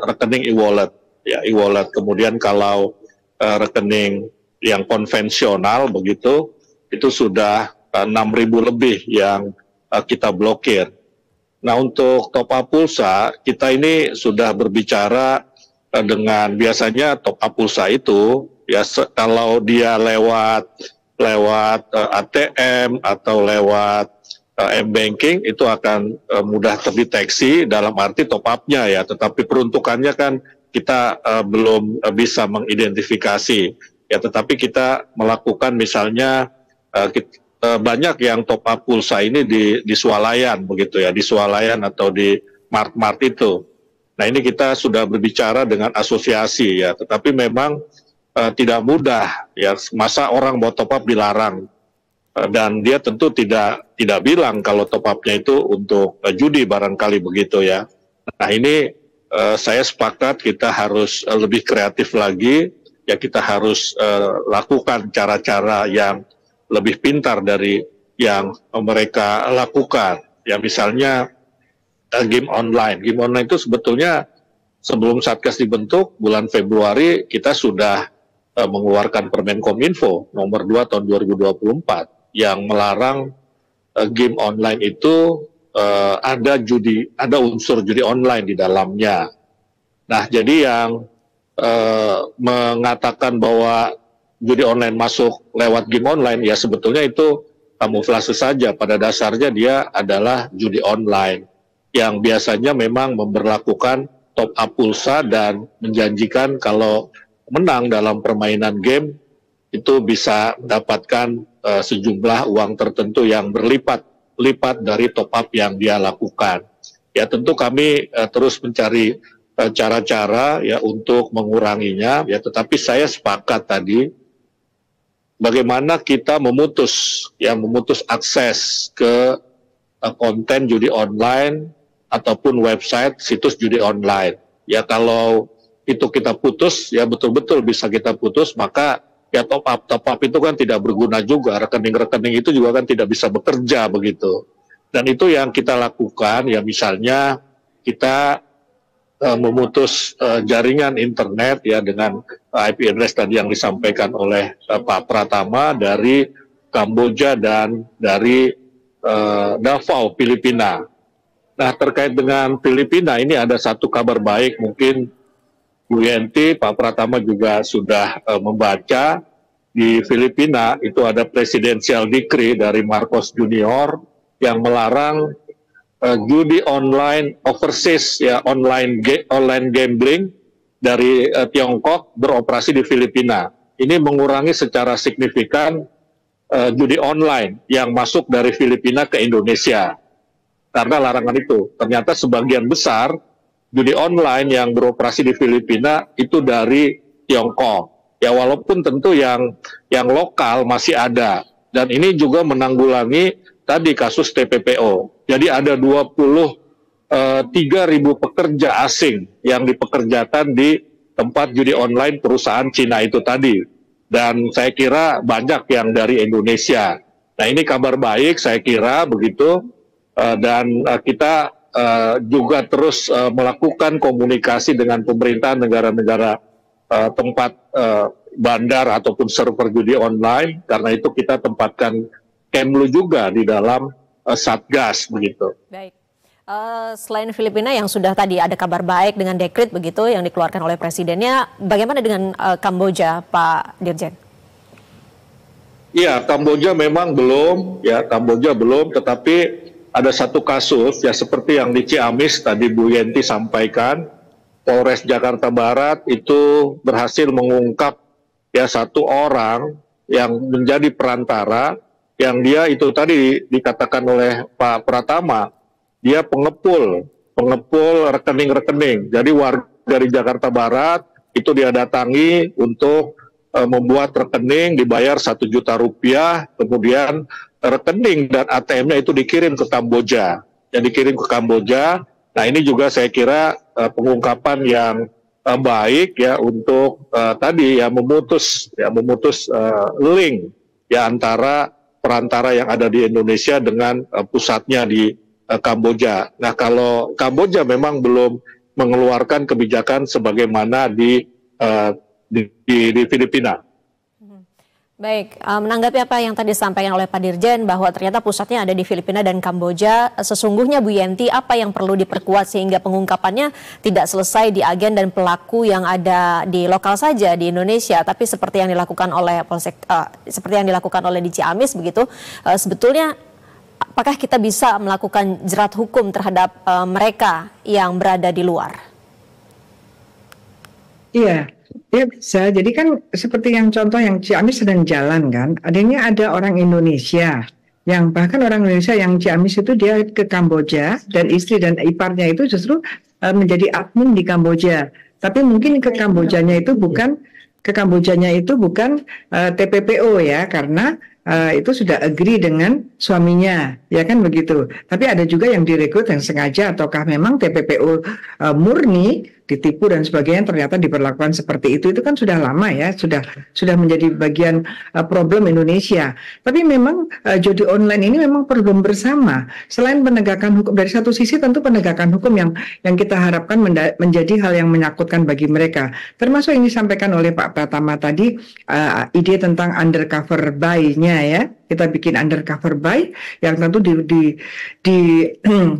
[SPEAKER 2] rekening e-wallet. Ya, e-wallet. Kemudian kalau rekening yang konvensional begitu, itu sudah 6.000 lebih yang kita blokir. Nah, untuk top up pulsa, kita ini sudah berbicara dengan biasanya top up pulsa itu ya kalau dia lewat ATM atau lewat m-banking itu akan mudah terdeteksi dalam arti top up-nya ya, tetapi peruntukannya kan kita belum bisa mengidentifikasi ya, tetapi kita melakukan misalnya banyak yang top up pulsa ini di swalayan begitu ya, di swalayan atau di mart-mart itu. Nah, ini kita sudah berbicara dengan asosiasi ya, tetapi memang tidak mudah ya, masa orang mau top up dilarang dan dia tentu tidak bilang kalau top up-nya itu untuk judi barangkali begitu ya. Nah, ini saya sepakat kita harus lebih kreatif lagi ya, kita harus lakukan cara-cara yang lebih pintar dari yang mereka lakukan ya, misalnya game online. Game online itu sebetulnya sebelum Satgas dibentuk bulan Februari kita sudah mengeluarkan Permen Kominfo nomor 2 tahun 2024 yang melarang game online itu ada unsur judi online di dalamnya. Nah, jadi yang mengatakan bahwa judi online masuk lewat game online ya sebetulnya itu kamuflase saja. Pada dasarnya dia adalah judi online yang biasanya memang memberlakukan top up pulsa dan menjanjikan kalau menang dalam permainan game itu bisa mendapatkan sejumlah uang tertentu yang berlipat-lipat dari top up yang dia lakukan. Ya tentu kami terus mencari cara-cara ya untuk menguranginya, ya tetapi saya sepakat tadi bagaimana kita memutus akses ke konten judi online ataupun website situs judi online. Ya kalau itu kita putus, ya betul-betul bisa kita putus, maka ya top up itu kan tidak berguna juga, rekening-rekening itu juga kan tidak bisa bekerja begitu. Dan itu yang kita lakukan, ya misalnya kita memutus jaringan internet ya dengan IP address tadi yang disampaikan oleh Pak Pratama dari Kamboja dan dari Davao, Filipina. Nah terkait dengan Filipina ini ada satu kabar baik, mungkin Bu Yenti, Pak Pratama juga sudah membaca. Di Filipina itu ada presidential decree dari Marcos Junior yang melarang judi online overseas ya online gambling dari Tiongkok beroperasi di Filipina. Ini mengurangi secara signifikan judi online yang masuk dari Filipina ke Indonesia. Karena larangan itu, ternyata sebagian besar judi online yang beroperasi di Filipina itu dari Tiongkok. Ya walaupun tentu yang lokal masih ada. Dan ini juga menanggulangi tadi kasus TPPO. Jadi ada 23.000 pekerja asing yang dipekerjakan di tempat judi online perusahaan Cina itu tadi. Dan saya kira banyak yang dari Indonesia. Nah ini kabar baik saya kira begitu. Dan kita juga terus melakukan komunikasi dengan pemerintahan negara-negara tempat bandar ataupun server judi online. Karena itu kita tempatkan Kemlu juga di dalam Satgas begitu. Baik.
[SPEAKER 1] Selain Filipina yang sudah tadi ada kabar baik dengan dekret begitu yang dikeluarkan oleh presidennya, bagaimana dengan Kamboja, Pak Dirjen?
[SPEAKER 2] Iya, Kamboja memang belum, tetapi ada satu kasus ya seperti yang di Ciamis tadi Bu Yenti sampaikan, Polres Jakarta Barat itu berhasil mengungkap ya satu orang yang menjadi perantara, yang dia itu tadi dikatakan oleh Pak Pratama, dia pengepul rekening-rekening. Jadi warga dari Jakarta Barat itu dia datangi untuk membuat rekening, dibayar 1 juta rupiah, kemudian rekening dan ATM-nya itu dikirim ke Kamboja. Nah ini juga saya kira pengungkapan yang baik ya untuk tadi ya memutus link ya antara perantara yang ada di Indonesia dengan pusatnya di Kamboja. Nah kalau Kamboja memang belum mengeluarkan kebijakan sebagaimana di Filipina.
[SPEAKER 1] Baik, menanggapi apa yang tadi disampaikan oleh Pak Dirjen bahwa ternyata pusatnya ada di Filipina dan Kamboja, sesungguhnya Bu Yenti apa yang perlu diperkuat sehingga pengungkapannya tidak selesai di agen dan pelaku yang ada di lokal saja di Indonesia, tapi seperti yang dilakukan oleh Polsek, seperti yang dilakukan oleh di Ciamis begitu, sebetulnya apakah kita bisa melakukan jerat hukum terhadap mereka yang berada di luar?
[SPEAKER 3] Iya. Ya bisa, jadi kan seperti yang contoh yang Ciamis sedang jalan kan, adanya ada orang Indonesia, yang bahkan orang Indonesia yang Ciamis itu dia ke Kamboja, dan istri dan iparnya itu justru menjadi admin di Kamboja, tapi mungkin ke Kambojanya itu bukan TPPO ya, karena itu sudah agree dengan suaminya, ya kan begitu. Tapi ada juga yang direkrut yang sengaja ataukah memang TPPO murni ditipu dan sebagainya, ternyata diperlakukan seperti itu kan sudah lama ya, sudah menjadi bagian problem Indonesia. Tapi memang judi online ini memang problem bersama. Selain penegakan hukum dari satu sisi, tentu penegakan hukum yang kita harapkan menjadi hal yang menyakutkan bagi mereka. Termasuk yang disampaikan oleh Pak Pratama tadi, ide tentang undercover buy-nya ya. kita bikin undercover buy yang tentu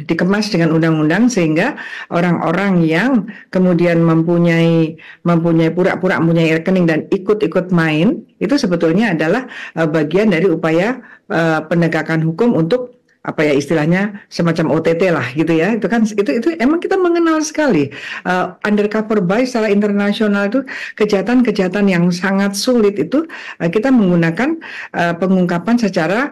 [SPEAKER 3] dikemas dengan undang-undang sehingga orang-orang yang kemudian mempunyai pura-pura mempunyai rekening dan ikut-ikut main itu sebetulnya adalah bagian dari upaya penegakan hukum untuk apa ya istilahnya semacam OTT lah gitu ya. Itu kan itu emang kita mengenal sekali undercover buy secara internasional. Itu kejahatan-kejahatan yang sangat sulit itu kita menggunakan pengungkapan secara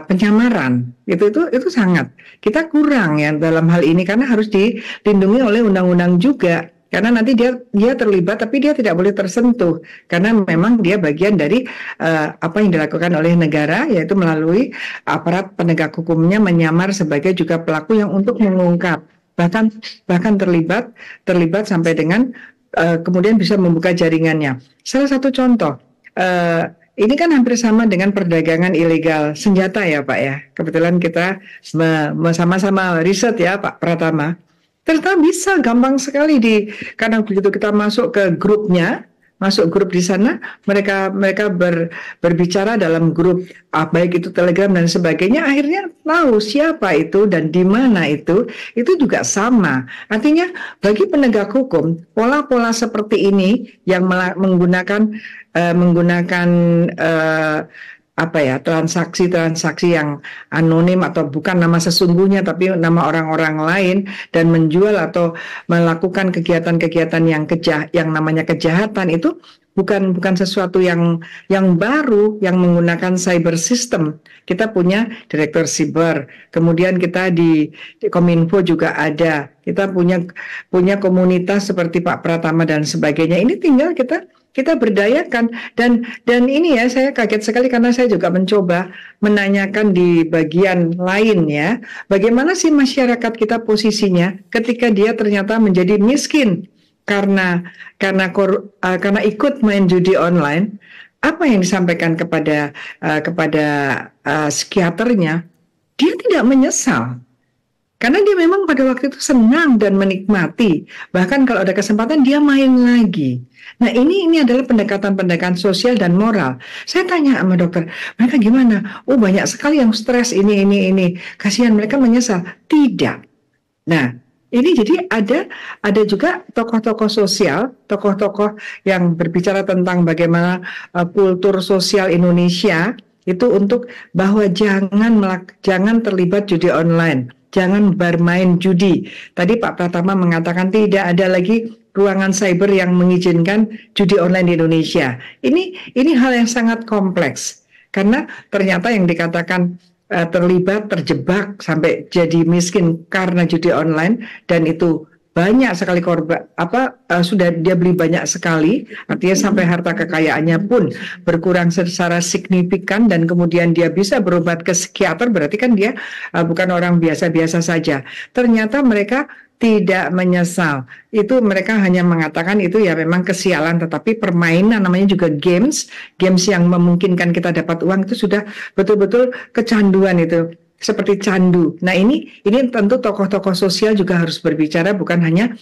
[SPEAKER 3] penyamaran. Itu sangat kita kurang ya dalam hal ini karena harus dilindungi oleh undang-undang juga. Karena nanti dia terlibat tapi dia tidak boleh tersentuh karena memang dia bagian dari apa yang dilakukan oleh negara, yaitu melalui aparat penegak hukumnya menyamar sebagai juga pelaku yang untuk mengungkap bahkan terlibat sampai dengan kemudian bisa membuka jaringannya. Salah satu contoh ini kan hampir sama dengan perdagangan ilegal senjata ya Pak ya. Kebetulan kita sama-sama riset ya Pak Pratama. Ternyata bisa gampang sekali karena begitu kita masuk ke grupnya, masuk grup di sana, mereka berbicara dalam grup, baik itu Telegram dan sebagainya, akhirnya tahu siapa itu dan di mana itu juga sama. Artinya bagi penegak hukum, pola-pola seperti ini yang menggunakan transaksi yang anonim atau bukan nama sesungguhnya tapi nama orang-orang lain dan menjual atau melakukan kegiatan-kegiatan yang namanya kejahatan itu bukan sesuatu yang baru yang menggunakan cyber system. Kita punya direktur siber, kemudian kita di Kominfo juga ada. Kita punya komunitas seperti Pak Pratama dan sebagainya. Ini tinggal kita berdayakan dan ini ya saya kaget sekali karena saya juga mencoba menanyakan di bagian lain ya, bagaimana sih masyarakat kita posisinya ketika dia ternyata menjadi miskin karena ikut main judi online. Apa yang disampaikan kepada psikiaternya, dia tidak menyesal. Karena dia memang pada waktu itu senang dan menikmati. Bahkan kalau ada kesempatan dia main lagi. Nah ini adalah pendekatan sosial dan moral. Saya tanya sama dokter, mereka gimana? Oh banyak sekali yang stres ini. Kasihan mereka menyesal. Tidak. Nah ini jadi ada juga tokoh-tokoh sosial, tokoh-tokoh yang berbicara tentang bagaimana kultur sosial Indonesia itu untuk bahwa jangan terlibat judi online. Jangan bermain judi. Tadi Pak Pratama mengatakan tidak ada lagi ruangan cyber yang mengizinkan judi online di Indonesia. Ini hal yang sangat kompleks karena ternyata yang dikatakan terjebak sampai jadi miskin karena judi online dan itu banyak sekali korban sudah dia beli banyak sekali, artinya sampai harta kekayaannya pun berkurang secara signifikan dan kemudian dia bisa berobat ke psikiater, berarti kan dia bukan orang biasa-biasa saja. Ternyata mereka tidak menyesal. Itu mereka hanya mengatakan itu ya memang kesialan, tetapi permainan namanya juga games yang memungkinkan kita dapat uang itu sudah betul-betul kecanduan itu. Seperti candu. Nah ini tentu tokoh-tokoh sosial juga harus berbicara, bukan hanya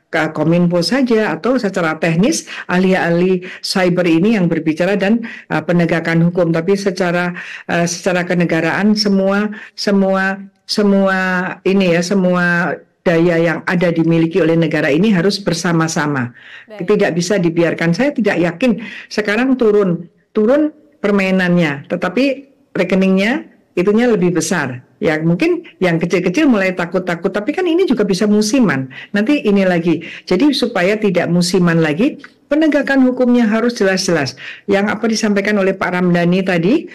[SPEAKER 3] Kominfo saja atau secara teknis ahli-ahli cyber ini yang berbicara dan penegakan hukum, tapi secara kenegaraan semua daya yang ada dimiliki oleh negara ini harus bersama-sama. Tidak bisa dibiarkan. Saya tidak yakin sekarang turun permainannya, tetapi rekeningnya itunya lebih besar. Ya mungkin yang kecil-kecil mulai takut-takut, tapi kan ini juga bisa musiman. Nanti ini lagi. Jadi supaya tidak musiman lagi, penegakan hukumnya harus jelas-jelas. Yang apa disampaikan oleh Pak Ramdhani tadi,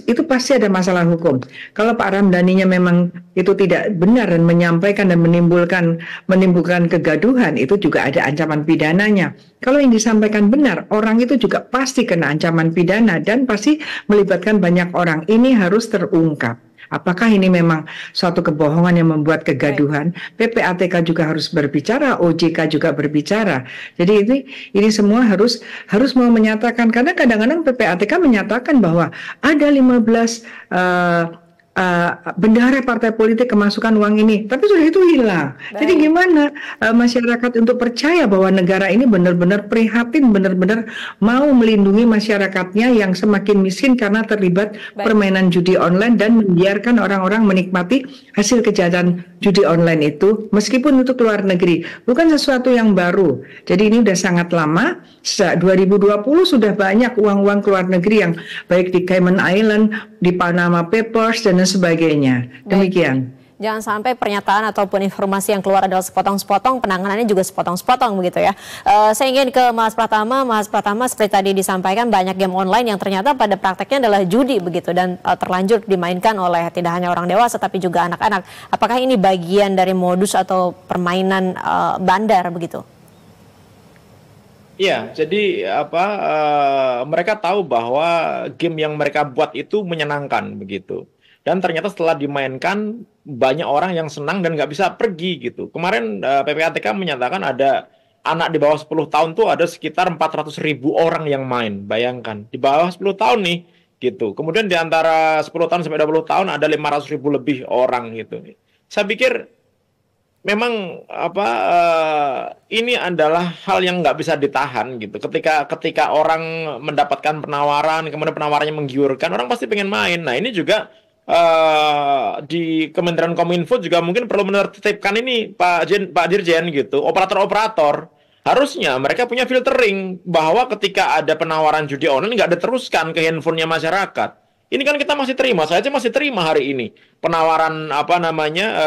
[SPEAKER 3] itu pasti ada masalah hukum. Kalau Pak Ramdhaninya memang itu tidak benar dan menyampaikan dan menimbulkan kegaduhan, itu juga ada ancaman pidananya. Kalau yang disampaikan benar, orang itu juga pasti kena ancaman pidana dan pasti melibatkan banyak orang. Ini harus terungkap. Apakah ini memang suatu kebohongan yang membuat kegaduhan? PPATK juga harus berbicara, OJK juga berbicara. Jadi ini semua harus mau menyatakan, karena kadang-kadang PPATK menyatakan bahwa ada 15 bendahara partai politik kemasukan uang ini, tapi sudah itu hilang. Jadi gimana masyarakat untuk percaya bahwa negara ini benar-benar prihatin, benar-benar mau melindungi masyarakatnya yang semakin miskin karena terlibat permainan judi online dan membiarkan orang-orang menikmati hasil kejahatan judi online itu meskipun untuk luar negeri. Bukan sesuatu yang baru. Jadi ini udah sangat lama. Sejak 2020 sudah banyak uang-uang keluar negeri yang baik di Cayman Island, di Panama Papers dan sebagainya. Demikian.
[SPEAKER 1] Jangan sampai pernyataan ataupun informasi yang keluar adalah sepotong-sepotong, penanganannya juga sepotong-sepotong begitu ya. Saya ingin ke Mas Pratama. Mas Pratama, seperti tadi disampaikan banyak game online yang ternyata pada prakteknya adalah judi begitu dan terlanjur dimainkan oleh tidak hanya orang dewasa tapi juga anak-anak. Apakah ini bagian dari modus atau permainan bandar begitu?
[SPEAKER 5] Iya, jadi mereka tahu bahwa game yang mereka buat itu menyenangkan begitu. Dan ternyata setelah dimainkan banyak orang yang senang dan nggak bisa pergi gitu. Kemarin PPATK menyatakan ada anak di bawah 10 tahun tuh ada sekitar 400.000 orang yang main. Bayangkan, di bawah 10 tahun nih gitu. Kemudian di antara 10 tahun sampai 20 tahun ada 500.000 lebih orang gitu. Saya pikir memang ini adalah hal yang nggak bisa ditahan gitu. Ketika orang mendapatkan penawaran, kemudian penawarannya menggiurkan, orang pasti pengen main. Nah ini juga di Kementerian Kominfo juga mungkin perlu menertibkan ini Pak Dirjen gitu. Operator-operator harusnya mereka punya filtering bahwa ketika ada penawaran judi online nggak diteruskan ke handphonenya masyarakat. Ini kan kita masih terima, saya aja masih terima hari ini penawaran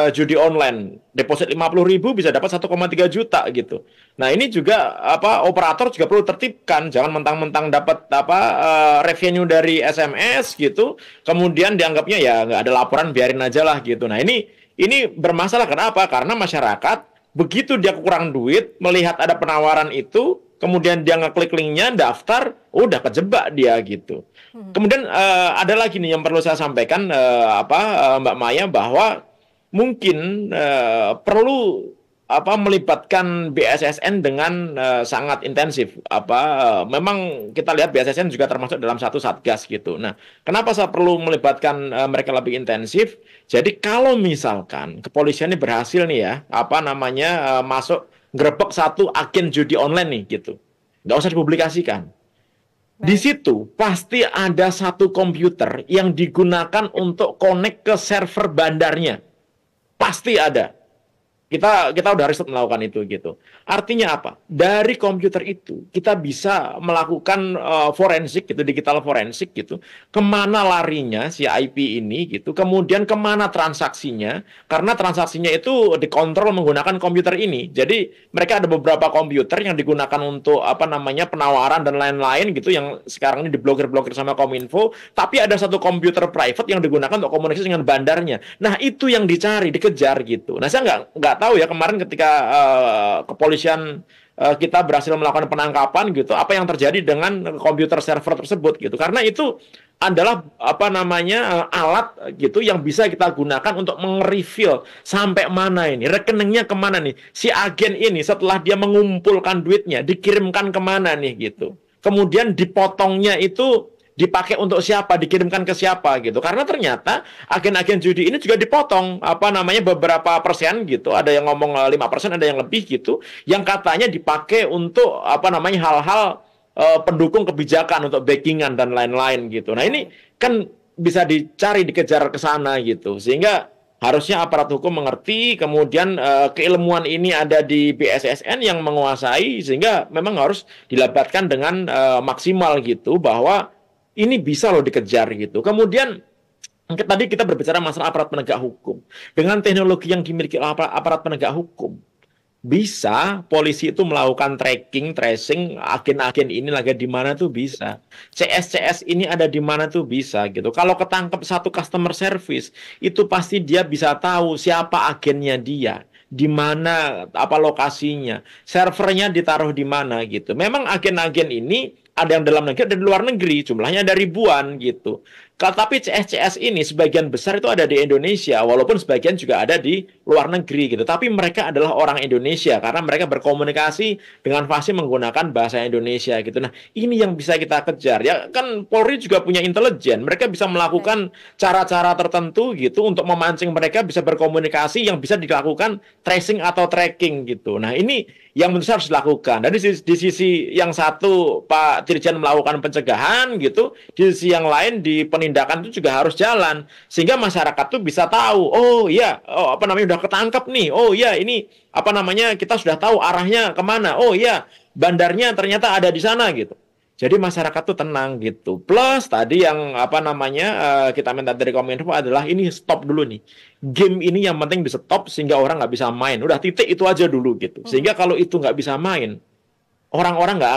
[SPEAKER 5] judi online, deposit 50.000 bisa dapat 1,3 juta gitu. Nah ini juga operator juga perlu tertibkan, jangan mentang-mentang dapat revenue dari SMS gitu, kemudian dianggapnya ya nggak ada laporan biarin aja lah gitu. Nah ini bermasalah kenapa? Karena masyarakat begitu dia kurang duit melihat ada penawaran itu, kemudian dia ngeklik linknya, daftar, udah kejebak dia gitu. Kemudian ada lagi nih yang perlu saya sampaikan Mbak Maya bahwa mungkin perlu melibatkan BSSN dengan sangat intensif. Memang kita lihat BSSN juga termasuk dalam satu satgas gitu. Nah, kenapa saya perlu melibatkan mereka lebih intensif? Jadi kalau misalkan kepolisian ini berhasil nih ya, masuk nggerebek satu agen judi online nih gitu. Nggak usah dipublikasikan. Di situ pasti ada satu komputer yang digunakan untuk connect ke server bandarnya. Pasti ada. Kita udah riset melakukan itu gitu. Artinya apa? Dari komputer itu kita bisa melakukan forensik gitu, digital forensik gitu. Kemana larinya si IP ini gitu. Kemudian kemana transaksinya. Karena transaksinya itu dikontrol menggunakan komputer ini. Jadi mereka ada beberapa komputer yang digunakan untuk penawaran dan lain-lain gitu yang sekarang ini diblokir sama Kominfo. Tapi ada satu komputer private yang digunakan untuk komunikasi dengan bandarnya. Nah itu yang dicari, dikejar gitu. Nah saya nggak tahu ya kemarin ketika kepolisian kita berhasil melakukan penangkapan gitu, apa yang terjadi dengan komputer server tersebut gitu, karena itu adalah alat gitu yang bisa kita gunakan untuk meng-reveal sampai mana ini rekeningnya, kemana nih si agen ini setelah dia mengumpulkan duitnya dikirimkan kemana nih gitu, kemudian dipotongnya itu dipakai untuk siapa, dikirimkan ke siapa gitu. Karena ternyata agen-agen judi ini juga dipotong beberapa persen gitu. Ada yang ngomong 5%, ada yang lebih gitu. Yang katanya dipakai untuk hal-hal pendukung kebijakan, untuk backingan dan lain-lain gitu. Nah, ini kan bisa dicari, dikejar ke sana gitu. Sehingga harusnya aparat hukum mengerti, kemudian keilmuan ini ada di BSSN yang menguasai, sehingga memang harus dilabatkan dengan maksimal gitu, bahwa ini bisa loh dikejar gitu. Kemudian tadi kita berbicara masalah aparat penegak hukum. Dengan teknologi yang dimiliki aparat penegak hukum, bisa polisi itu melakukan tracking, tracing agen-agen ini lagi di mana tuh bisa. CS ini ada di mana tuh bisa gitu. Kalau ketangkep satu customer service, itu pasti dia bisa tahu siapa agennya dia, di mana lokasinya, servernya ditaruh di mana gitu. Memang agen-agen ini ada yang dalam negeri, ada di luar negeri, jumlahnya ada ribuan gitu. Tapi CS-CS ini sebagian besar itu ada di Indonesia, walaupun sebagian juga ada di luar negeri gitu. Tapi mereka adalah orang Indonesia karena mereka berkomunikasi dengan fasih menggunakan bahasa Indonesia gitu. Nah, ini yang bisa kita kejar. Ya kan Polri juga punya intelijen. Mereka bisa melakukan cara-cara tertentu gitu untuk memancing mereka bisa berkomunikasi yang bisa dilakukan tracing atau tracking gitu. Nah, ini yang menurut saya harus dilakukan. Dan di sisi yang satu Pak Dirjen melakukan pencegahan gitu, di sisi yang lain di penindakan itu juga harus jalan sehingga masyarakat tuh bisa tahu, oh iya, oh apa namanya udah ketangkep nih, oh iya ini apa namanya kita sudah tahu arahnya kemana, oh iya bandarnya ternyata ada di sana gitu. Jadi masyarakat tuh tenang gitu. Plus tadi yang apa namanya kita minta dari Kominfo adalah ini stop dulu nih. Game ini yang penting di stop sehingga orang nggak bisa main. Udah titik itu aja dulu gitu. Sehingga kalau itu nggak bisa main, orang-orang nggak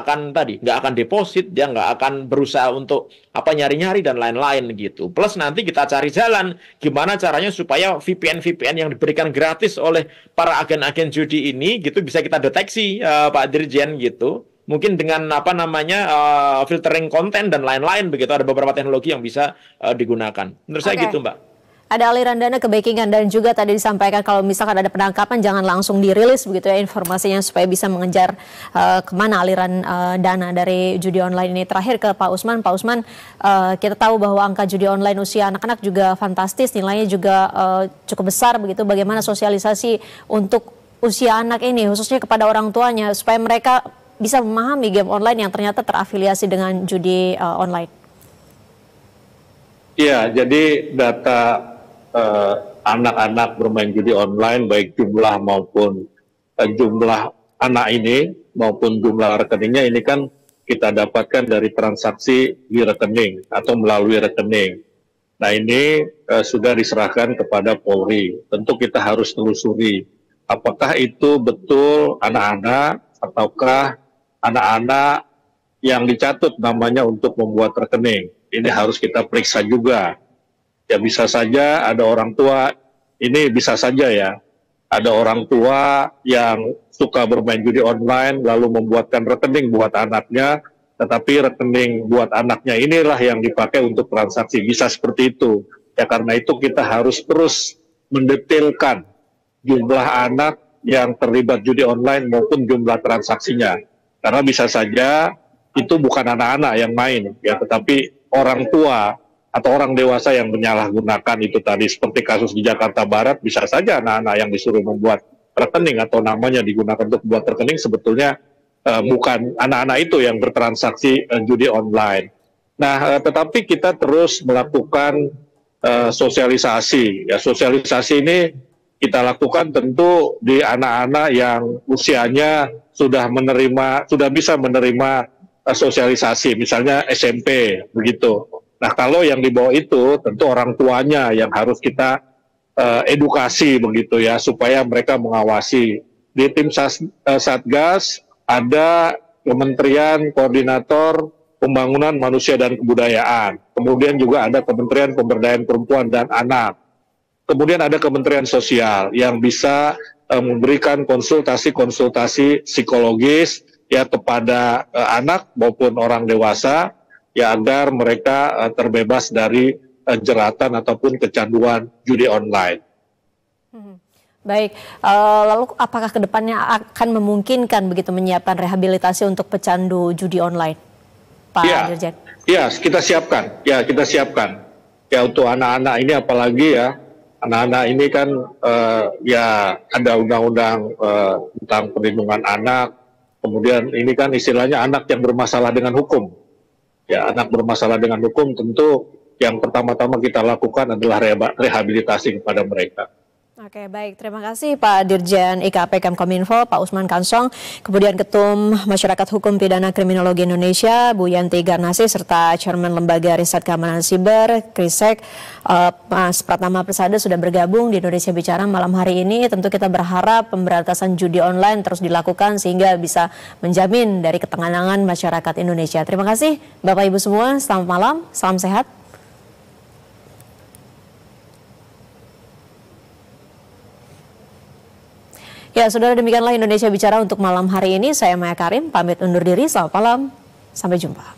[SPEAKER 5] akan deposit, dia nggak akan berusaha untuk apa nyari-nyari dan lain-lain gitu. Plus nanti kita cari jalan gimana caranya supaya VPN yang diberikan gratis oleh para agen-agen judi ini gitu bisa kita deteksi Pak Dirjen gitu. Mungkin dengan apa namanya filtering konten dan lain-lain begitu, ada beberapa teknologi yang bisa digunakan. Menurut saya gitu, Mbak.
[SPEAKER 1] Ada aliran dana ke backingan dan juga tadi disampaikan kalau misalkan ada penangkapan jangan langsung dirilis begitu ya informasinya supaya bisa mengejar kemana aliran dana dari judi online ini. Terakhir ke Pak Usman. Pak Usman, kita tahu bahwa angka judi online usia anak-anak juga fantastis, nilainya juga cukup besar begitu. Bagaimana sosialisasi untuk usia anak ini khususnya kepada orang tuanya supaya mereka bisa memahami game online yang ternyata terafiliasi dengan judi online?
[SPEAKER 2] Iya, jadi data anak-anak bermain judi online, baik jumlah maupun jumlah anak ini maupun jumlah rekeningnya ini kan kita dapatkan dari transaksi di rekening atau melalui rekening. Nah ini sudah diserahkan kepada Polri. Tentu kita harus telusuri apakah itu betul anak-anak ataukah anak-anak yang dicatut namanya untuk membuat rekening. Ini harus kita periksa juga. Ya bisa saja ada orang tua, ini bisa saja ya, ada orang tua yang suka bermain judi online lalu membuatkan rekening buat anaknya, tetapi rekening buat anaknya inilah yang dipakai untuk transaksi. Bisa seperti itu. Ya karena itu kita harus terus mendetailkan jumlah anak yang terlibat judi online maupun jumlah transaksinya. Karena bisa saja itu bukan anak-anak yang main, ya, tetapi orang tua atau orang dewasa yang menyalahgunakan itu tadi. Seperti kasus di Jakarta Barat, bisa saja anak-anak yang disuruh membuat rekening atau namanya digunakan untuk membuat rekening sebetulnya bukan anak-anak itu yang bertransaksi judi online. Nah, tetapi kita terus melakukan sosialisasi. Ya, sosialisasi ini kita lakukan tentu di anak-anak yang usianya sudah bisa menerima sosialisasi, misalnya SMP begitu. Nah, kalau yang di bawah itu tentu orang tuanya yang harus kita edukasi begitu ya, supaya mereka mengawasi. Di tim Satgas ada Kementerian Koordinator Pembangunan Manusia dan Kebudayaan. Kemudian juga ada Kementerian Pemberdayaan Perempuan dan Anak. Kemudian ada Kementerian Sosial yang bisa memberikan konsultasi psikologis ya kepada anak maupun orang dewasa ya agar mereka terbebas dari jeratan ataupun kecanduan judi online.
[SPEAKER 1] Baik, lalu apakah kedepannya akan memungkinkan begitu menyiapkan rehabilitasi untuk pecandu judi online, Pak Dirjen?
[SPEAKER 2] Ya, kita siapkan. Ya untuk anak-anak ini apalagi ya. Anak-anak ini kan ya ada undang-undang tentang perlindungan anak, kemudian ini kan istilahnya anak yang bermasalah dengan hukum. Ya, anak bermasalah dengan hukum tentu yang pertama-tama kita lakukan adalah rehabilitasi kepada mereka.
[SPEAKER 1] Oke, baik. Terima kasih Pak Dirjen IKP Kemkominfo, Pak Usman Kansong, kemudian Ketum Masyarakat Hukum Pidana Kriminologi Indonesia, Bu Yanti Garnasi, serta Chairman Lembaga Riset Keamanan Siber, Krisek, Mas Pratama Persada sudah bergabung di Indonesia Bicara malam hari ini. Tentu kita berharap pemberantasan judi online terus dilakukan sehingga bisa menjamin dari ketenangan masyarakat Indonesia. Terima kasih Bapak Ibu semua, selamat malam, salam sehat. Ya, saudara, demikianlah Indonesia Bicara untuk malam hari ini. Saya Maya Karim, pamit undur diri. Selamat malam. Sampai jumpa.